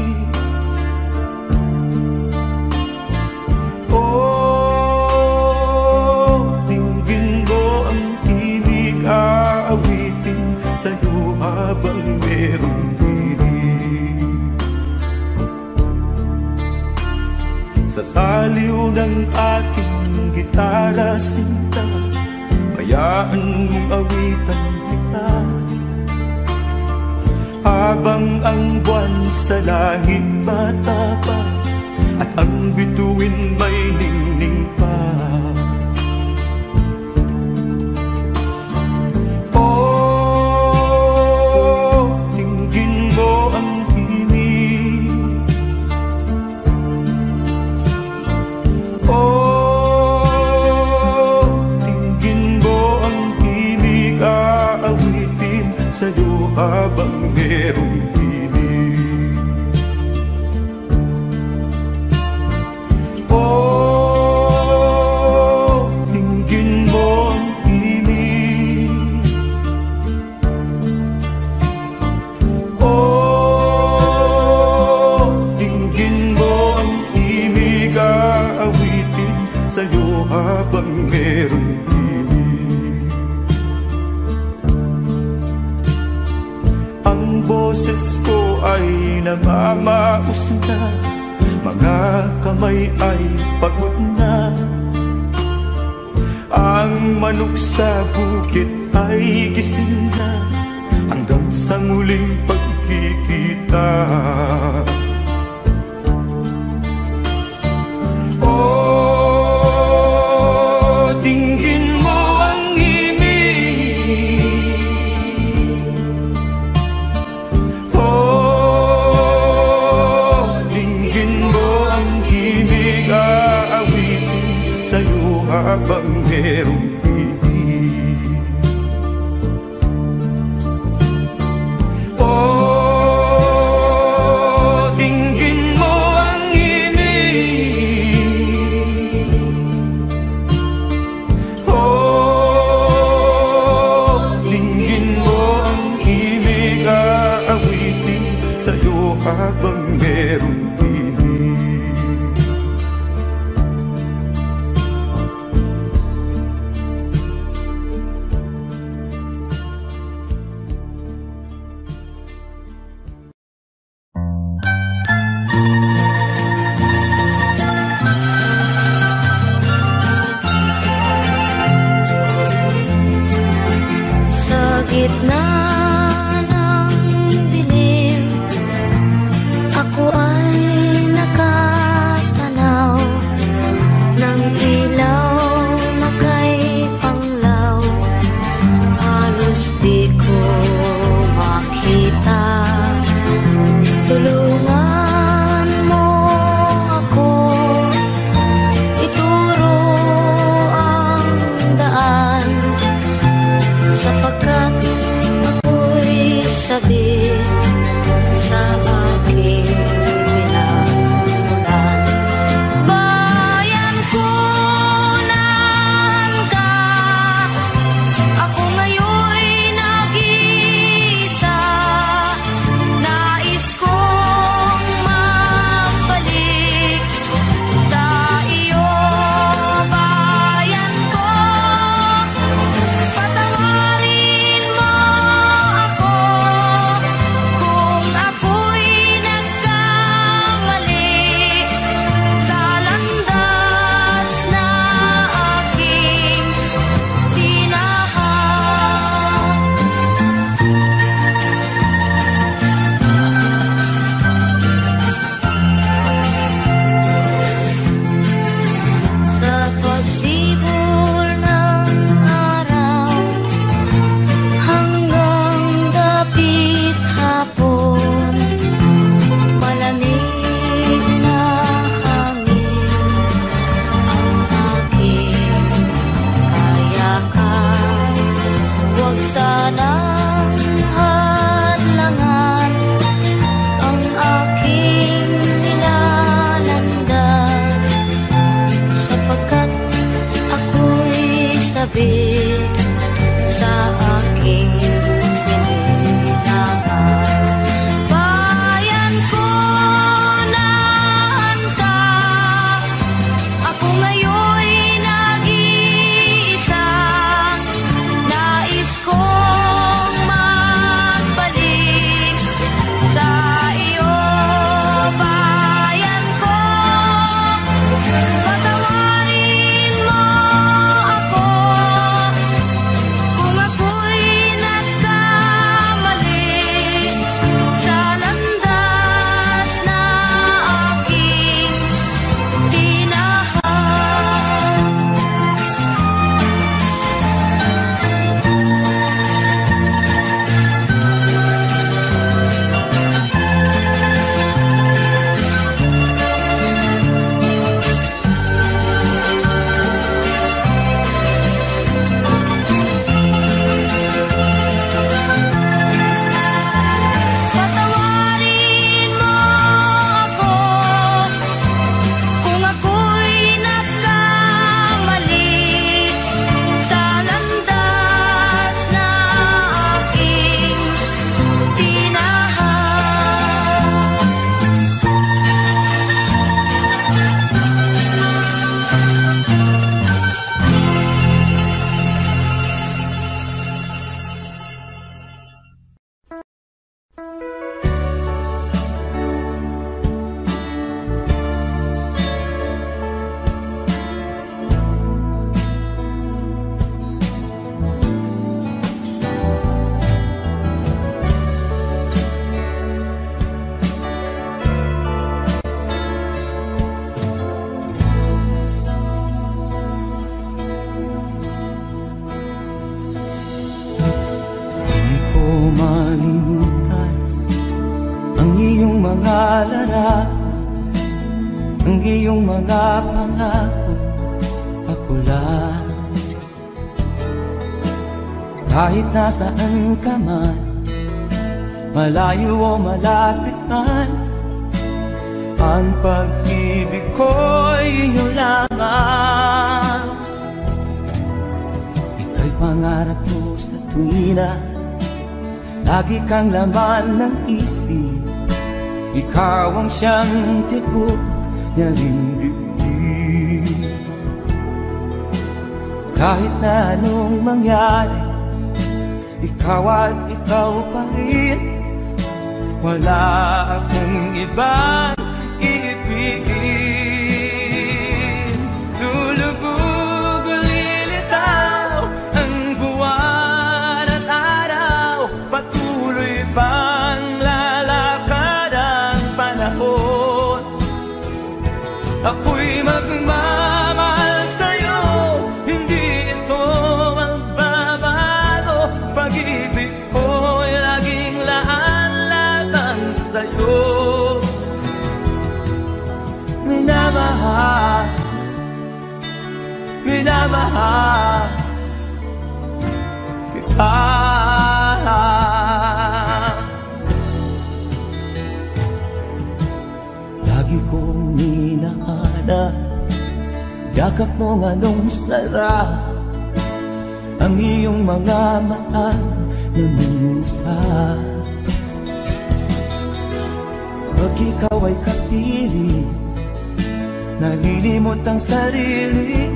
Oh, dinggin mo ang himig, aawitin sa'yo habang merong himig. Sa saliw ng aking gitara sinta, hayaan mong awitan kita, habang ang buwan sa langit patapa at ang bituin may ningning pa. Oh, dinggin mo ang himig. Oh, dinggin mo ang himig, aawitin sa'yo habang merong himig. Oh, dinggin mo ang himig. Oh, dinggin mo ang himig, aawitin sa'yo habang merong himig. Ang boses ko ay namamaos na, mga kamay ay pagod na. Ang manok sa bukit ay gising na, hanggang sa muling pagkikita. Oh, dinggin mo ang himig. Oh, dinggin mo ang himig, aawitin sa'yo habang merong himig. Oh, dinggin mo ang himig. Oh, dinggin mo ang himig, aawitin sa'yo habang merong himig. ang iyong mga pangako, ako lang. Kahit nasaan ka man, malayo o malapit man, ang pag-ibig ko'y iyo lamang. Ika'y pangarap ko sa tuwina, lagi kang laman ng isip. Ikaw ang siyang tibok niya ring dibdib. Kahit na anong mangyari, ikaw at ikaw pa rin. Wala akong ibang iibigin. Lulubog o lilitaw ang buwan at araw, patuloy pang lalakad ang panahon. Ako'y magmamahal sa'yo, hindi ito magbabago. Pag-ibig ko'y laging laan-latang sa'yo. Minamahal, minamahal kita. Lagi kong minahana, yakap mong anong sarap, ang iyong mga mata na musa. Pag ikaw ay kapili, nalilimot ang sarili.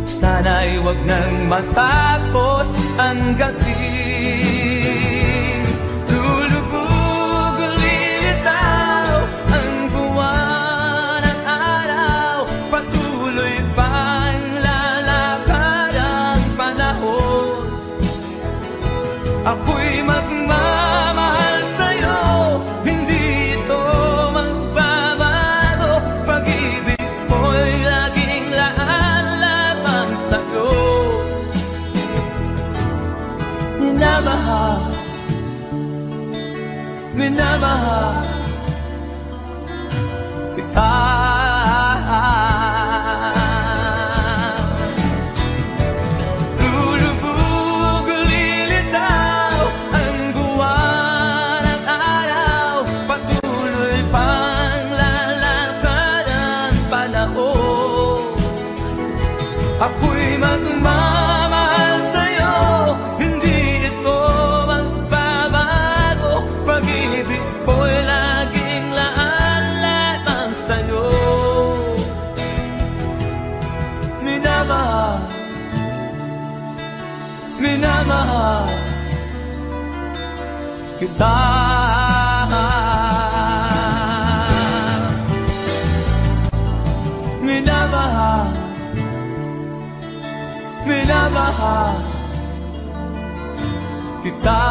Sana'y wag nang matapos ang gabi. Lulubog o lilitaw ang buwan at araw, patuloy pang lalakad ang panahon. Ako'y magmamahal sa'yo, hindi ito magbabago. Pag-ibig ko'y laging laan-lamang sa'yo. Minamahal, minamahal kita. Lulubog o lilitaw ang buwan at araw, patuloy pang lalakad ang panahon. Ako'y magmamahal sa'yo, hindi ito magbabago. Pag-ibig ko'y laging laan-lamang sa'yo. Minamahal, minamahal kita. Minamahal, minamahal kita.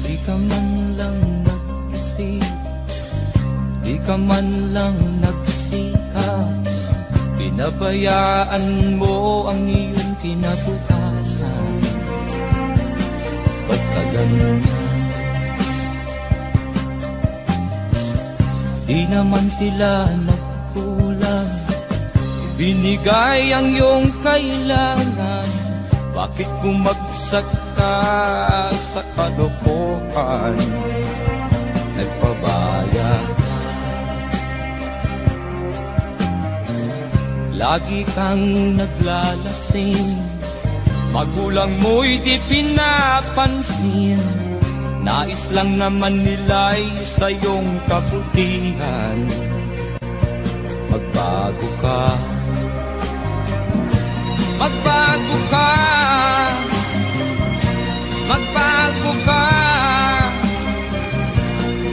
Di ka man lang nag-isip, di ka man lang nagsikap, pinabayaan mo ang iyong kinabukasan. Ba't ka ganyan? Di naman sila nagkulang, binigay ang iyong kailangan. Bakit bumagsak ka sa kalokohan? Nagpabaya ka, lagi kang naglalasing, magulang mo'y di pinapansin. Nais lang naman nila'y sa iyong kabutihan. Magbago ka, magbago ka, magbago ka,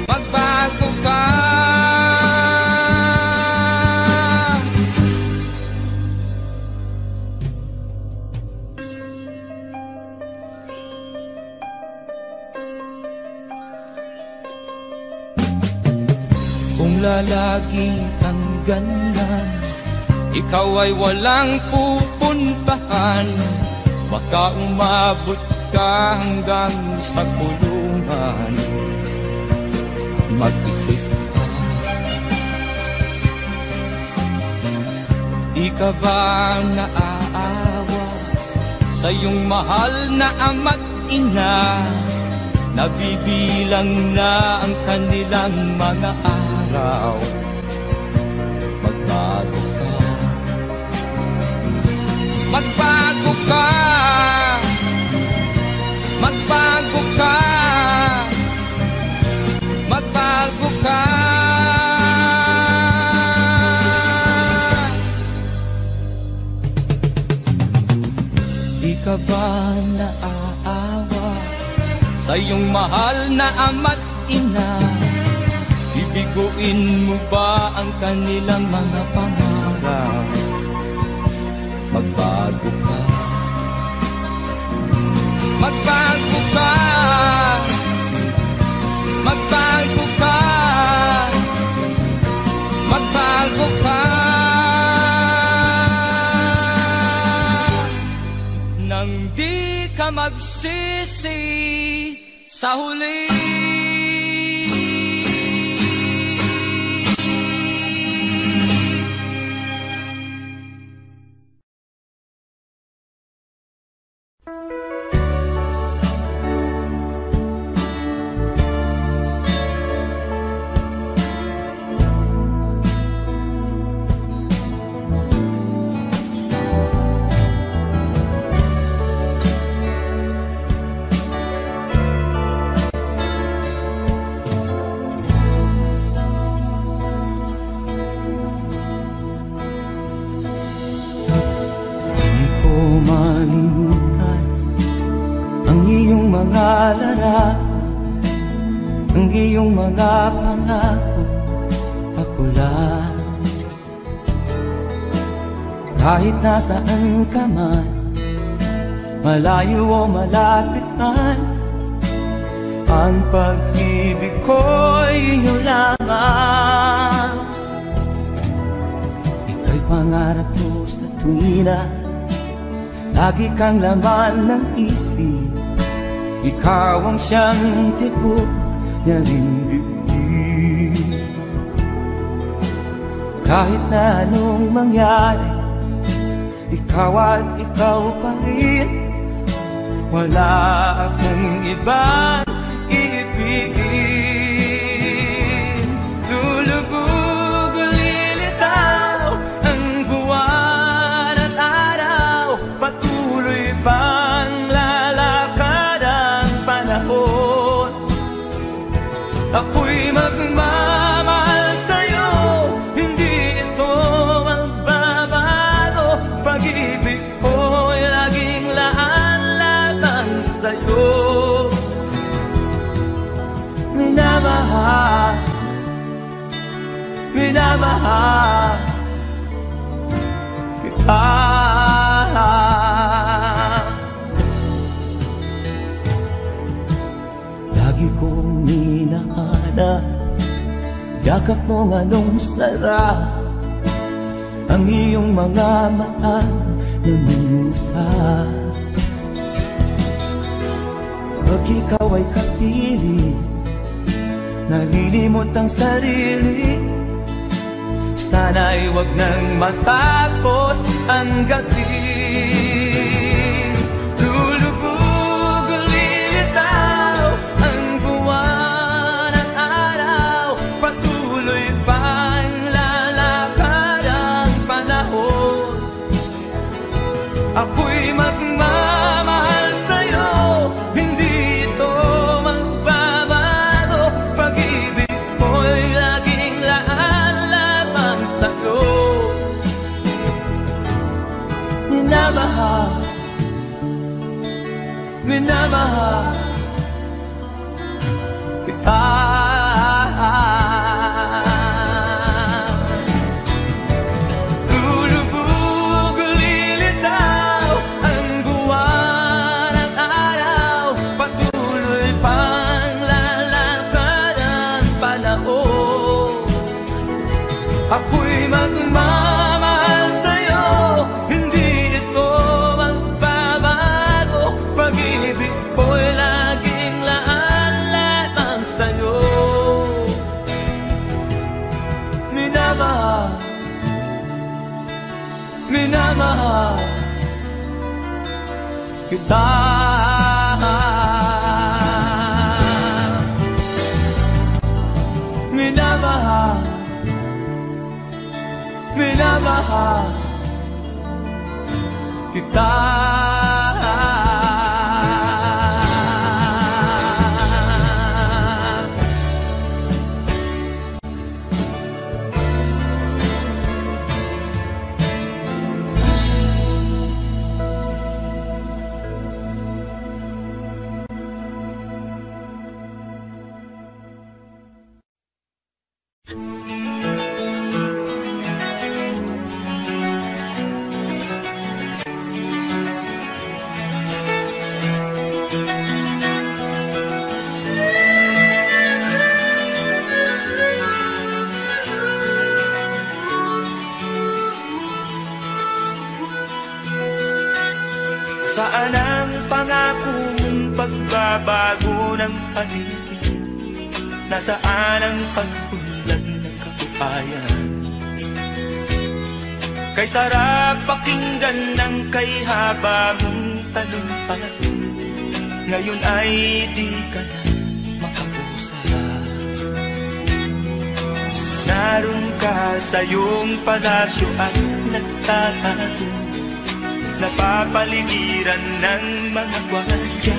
magbago ka. lalagi hanggan lang. Ikaw ay walang pupuntahan, baka umabot ka hanggang sa kulungan. Mag-isip ka, di ka ba naaawa sa iyong mahal na ama't ina? Nabibilang na ang kanilang mga araw. Magbago ka, magbago ka, magbago ka, magbago ka. Di ka ba naaawa sa iyong mahal na ama't ina? Bibiguin mo ba ang kanilang mga pangarap? Magbago ka, magbago ka, magbago ka, magbago ka. Nang di ka magsisi sa huli. Ang iyong mga pangako, ako lang. Kahit nasaan ka man, malayo o malapit man, ang pag-ibig ko'y inyo lamang. Ika'y pangarap ko sa tuwina, lagi kang laman ng isip. Ikaw ang siyang tibok niya rin dibdib. Kahit na anong mangyari, ikaw at ikaw pa rin. Wala akong ibang iibigin. Lulubog o lilitaw ang buwan at araw, patuloy pang lalakad ang panahon. Ako'y magmamahal sa'yo, hindi ito magbabago. Pag-ibig ko'y laging laan-laan sa'yo. Minamahal, minamahal kita. Lagi kong minahana, yakap mo nga nung sarap ang iyong mga mata na musa. Pag ikaw ay kapiling, nalilimot ang sarili. Sana'y wag nang matapos ang gabi. Lulubog o lilitaw ang buwan at araw, patuloy pang lalakad ang panahon. Ako'y magmamahal sa'yo, hindi ito magbabago. Pag-ibig ko'y laging laan-lamang sa'yo. Minamahal, minamahal kita. Lulubog o lilitaw ang buwan at araw, patuloy pang lalakad ang panahon. ako'y magmamahal sa'yo. Hindi ito magbabago, pag-ibig ko'y laging laan sa'yo. Minamahal, minamahal kita. Minamahal, minamahal kita. Saan ang pangako mong pagbabago ng paligid? Nasaan ang pag-unlad ng kabuhayan? Kay sarap pakinggan ng kay haba mong talumpati, ngayon ay di ka na makausap. Naroon ka sa iyong palasyo at nagtatago, napapaligiran ng mga gwardiya.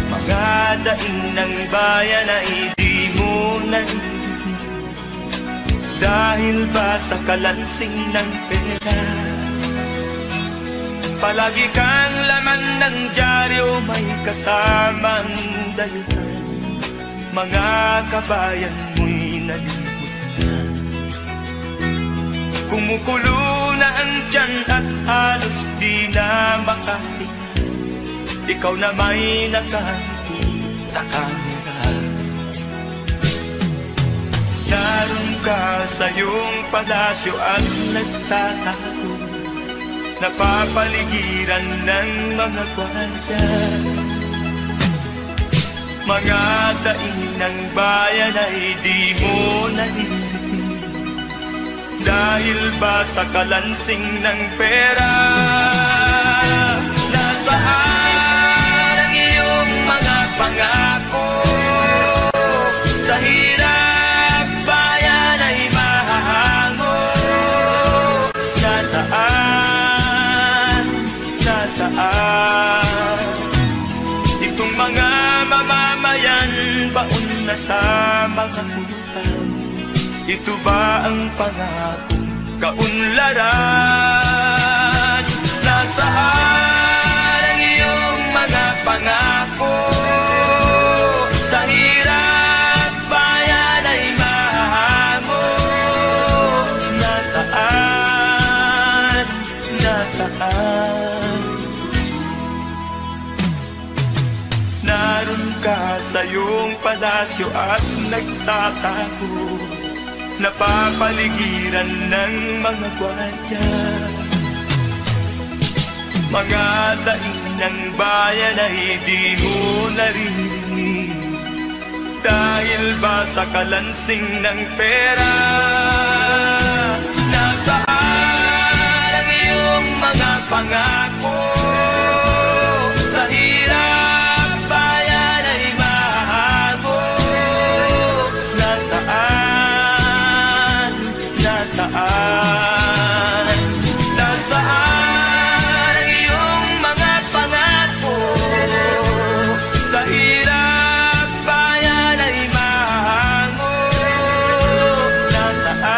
Mga daing ng bayan ay di mo narinig, dahil ba sa kalansing ng pera? Palagi kang laman ng dyaryo, may kasamang daluhan. Mga kabayan mo'y nalimutan. Kumukulo na ang tiyan at halos di na makahinga, ikaw na may nakangiti sa kamera. Naroon ka sa iyong palasyo at nagtatago, napapaligiran ng mga gwardiya. Mga daing ng bayan ay di mo narinig, dahil ba sa kalansing ng pera? Nasaan ang iyong mga pangako? Sa hirap bayan ay mahahango. Nasaan, nasaan itong mga mamamayan, baon na sa mga utang? Ito ba ang pangakong kaunlaran? Nasaan ang iyong mga pangako? Sa hirap bayan ay mahahango. Nasaan, nasaan? Naroon ka sa iyong palasyo at nagtatago, napapaligiran ng mga gwardiya. Mga daing ng bayan ay di mo narinig, dahil ba sa kalansing ng pera? Nasaan ang iyong mga pangako? Sa hirap bayan ay mahahango. Nasaan, nasaan, nasaan ang iyong mga pangako? Sa hirap bayan ay mahahango. Nasaan,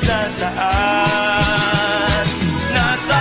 nasaan, nasaan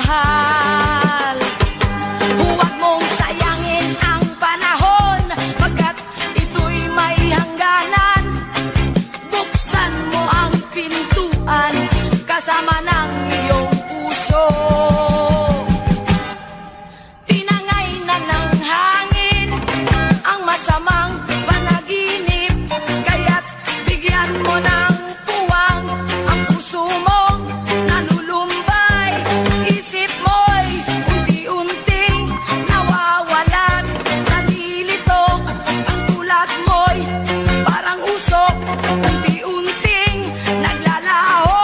mahal. Huwag mong sayangin ang panahon, pagkat ito'y may hangganan. Buksan mo ang pintuan kasama ng iyong puso. Tinangay na ng hangin ang masamang panaginip, kaya't bigyan mo ng puwang ang puso mong nalulumbay. Isip mo'y unti-unting nawawalan, nalilito ang tulad mo'y parang usok, unti-unting naglalaho.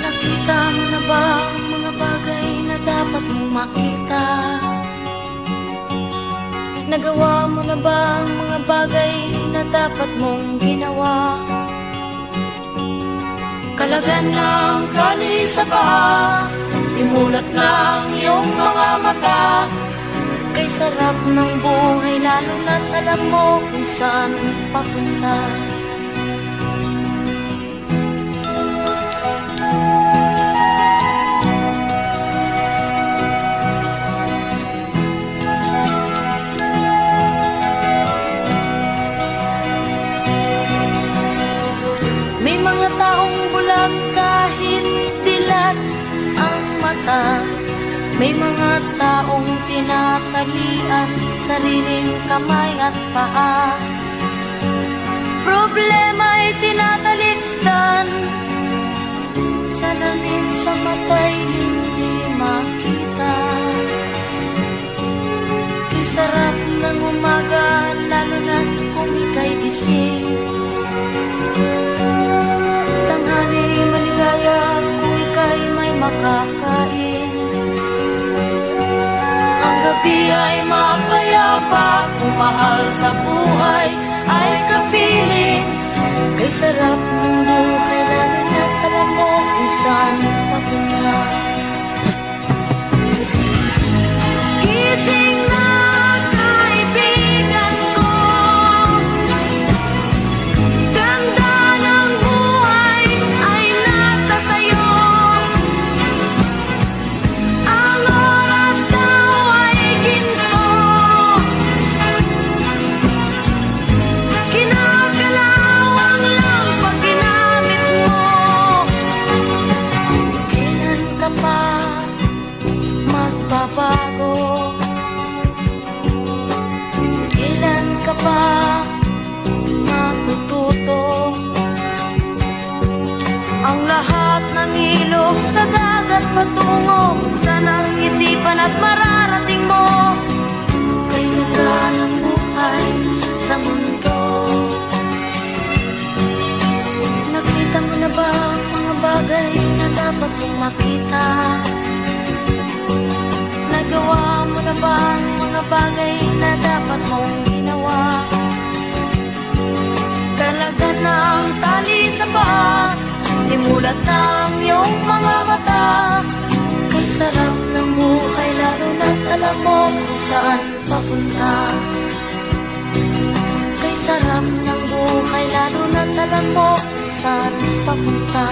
Nakita mo na ba ang mga bagay na dapat mong makita? Nagawa mo na ba ang mga bagay na dapat mong ginawa? Kalagan ng kali sa paa, imulat ng iyong mga mata. Kay sarap ng buhay lalo na't alam mo kung saan papunta. May mga taong bulag kahit dilat ang mata. May mga taong tinatalian sariling kamay at paa. Problema'y tinatalikdan, salamin sa mata'y hindi makita. Isarap ng umaga lalo na't kung ika'y gising. Tanghali maligaya kung ika'y may makakain. Ang gabi ay mapayapa kung mahal sa buhay ay kapiling. Kay sarap ng buhay lalo na't alam mo kung saan papunta. Gising na kaibigan ko, ganda ng buhay ay nasa sayo. Ang oras daw ay ginto, kinakalawang lang pag ginamit mo. Kailan ka pa magbabago? Kailan ka pa matututo? Ang lahat ng ilog sa dagat patungo, saan ang isipan at mararating mo? Kay ganda ng buhay sa mundo. Nakita mo na ba ang mga bagay na dapat mong makita? Nagawa mo na ba ang mga bagay na dapat mong ginawa? Kalagan ng tali sa paa, imulat ng iyong mga mata. Kay sarap ng buhay lalo na't alam mo kung saan papunta. Kay sarap ng buhay lalo na't alam mo kung saan papunta.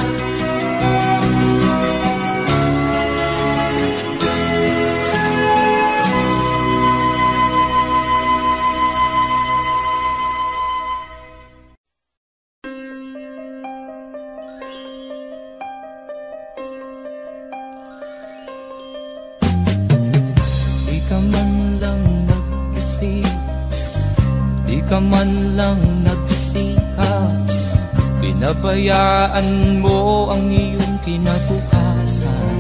ka man lang nag-isip, di ka man lang nagsikap, Pinabayaan mo ang iyong kinabukasan.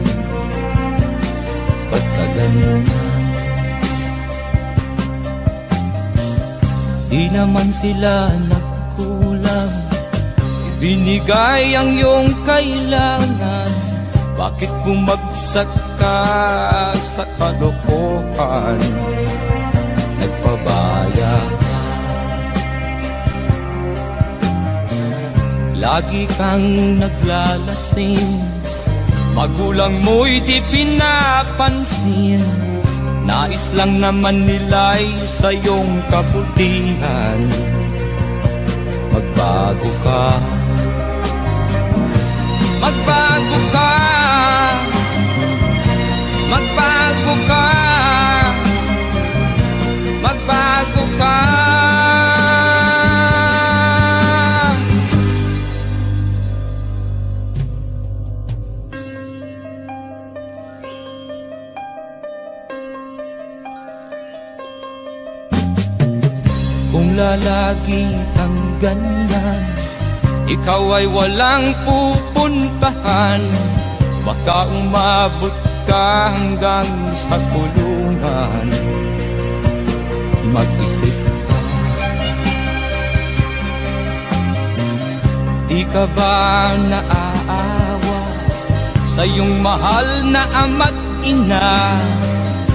Ba't ka ganyan? Di naman sila nagkulang, ibinigay ang iyong kailangan. Bakit bumagsak ka sa kalokohan? Nagpabaya ka, lagi kang naglalasing. Magulang mo'y di pinapansin. Nais lang naman nila'y sa iyong kabutihan. Magbago ka, magbago ka, magbago ka, magbago ka. Kung lalagi kang ganyan, ikaw ay walang pupuntahan. Baka umabot ka hanggang sa kulungan. Mag-isip ka, di ka ba naaawa sa iyong mahal na ama't ina?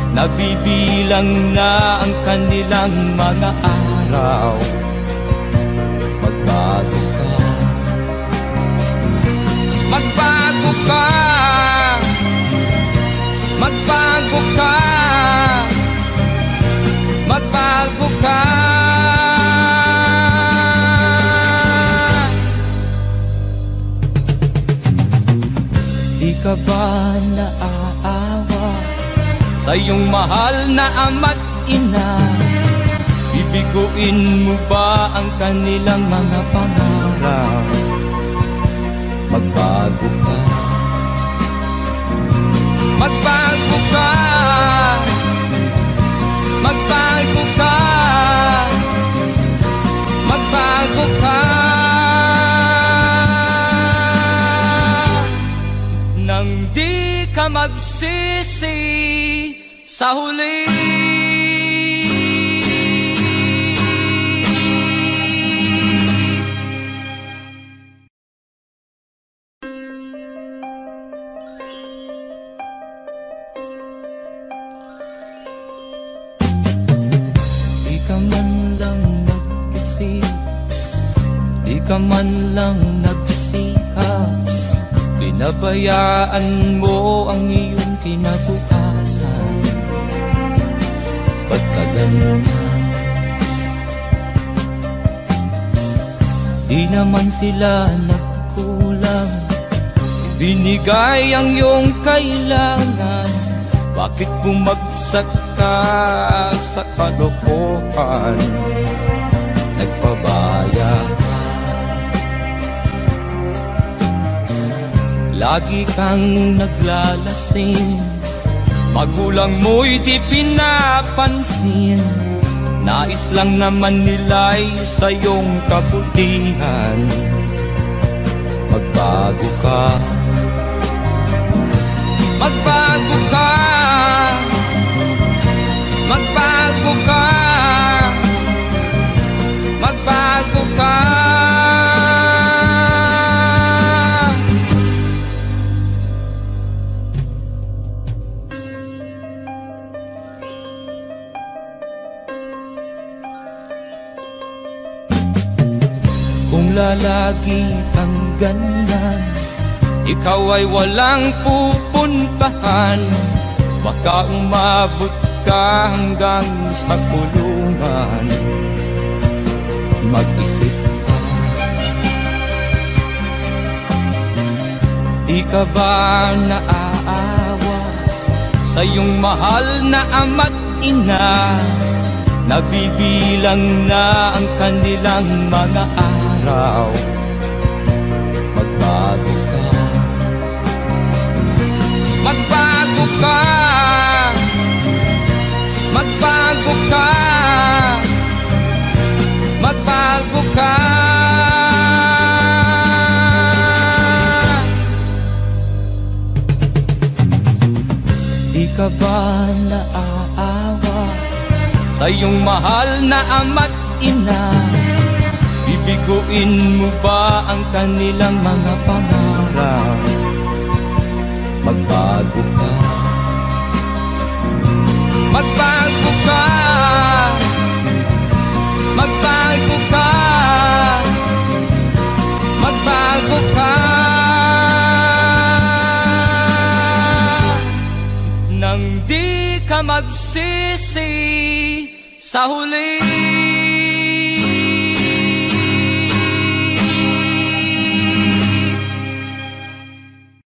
Nabibilang na ang kanilang mga araw. Magbago ka, magbago ka, magbago ka, magbago ka. Di ka ba naaawa sa iyong mahal na ama't ina? Bibiguin mo ba ang kanilang mga pangarap? Magbago ka, magbago ka, magbago ka, magbago ka. Nang di ka magsisi sa huli. Di ka man lang nag-isip, di ka man lang nagsikap. Binabayaan mo ang iyong kinabukasan. Ba't ka ganyan? Di naman sila nagkulang, ibinigay ang iyong kailangan. Bakit bumagsak ka sa kalokohan? Nagpabaya ka, lagi kang naglalasing. Magulang mo'y di pinapansin. Nais lang naman nila'y sa iyong kabutihan. Magbago ka, magbago ka, magbago ka, magbago ka. Kung lalagi kang ganyan, ikaw ay walang pupuntahan. Baka umabot ka hanggang sa kulungan. Mag-isip ka, di ka ba naaawa sa iyong mahal na ama't ina? Nabibilang na ang kanilang mga araw. Magbago ka, magbago ka, magbago ka, magbago ka. sa iyong mahal na ama't ina? Bibiguin mo ba ang kanilang mga pangarap? Magbago ka, magbago ka, magbago ka, magbago ka. Nang di ka magsisi sa huli.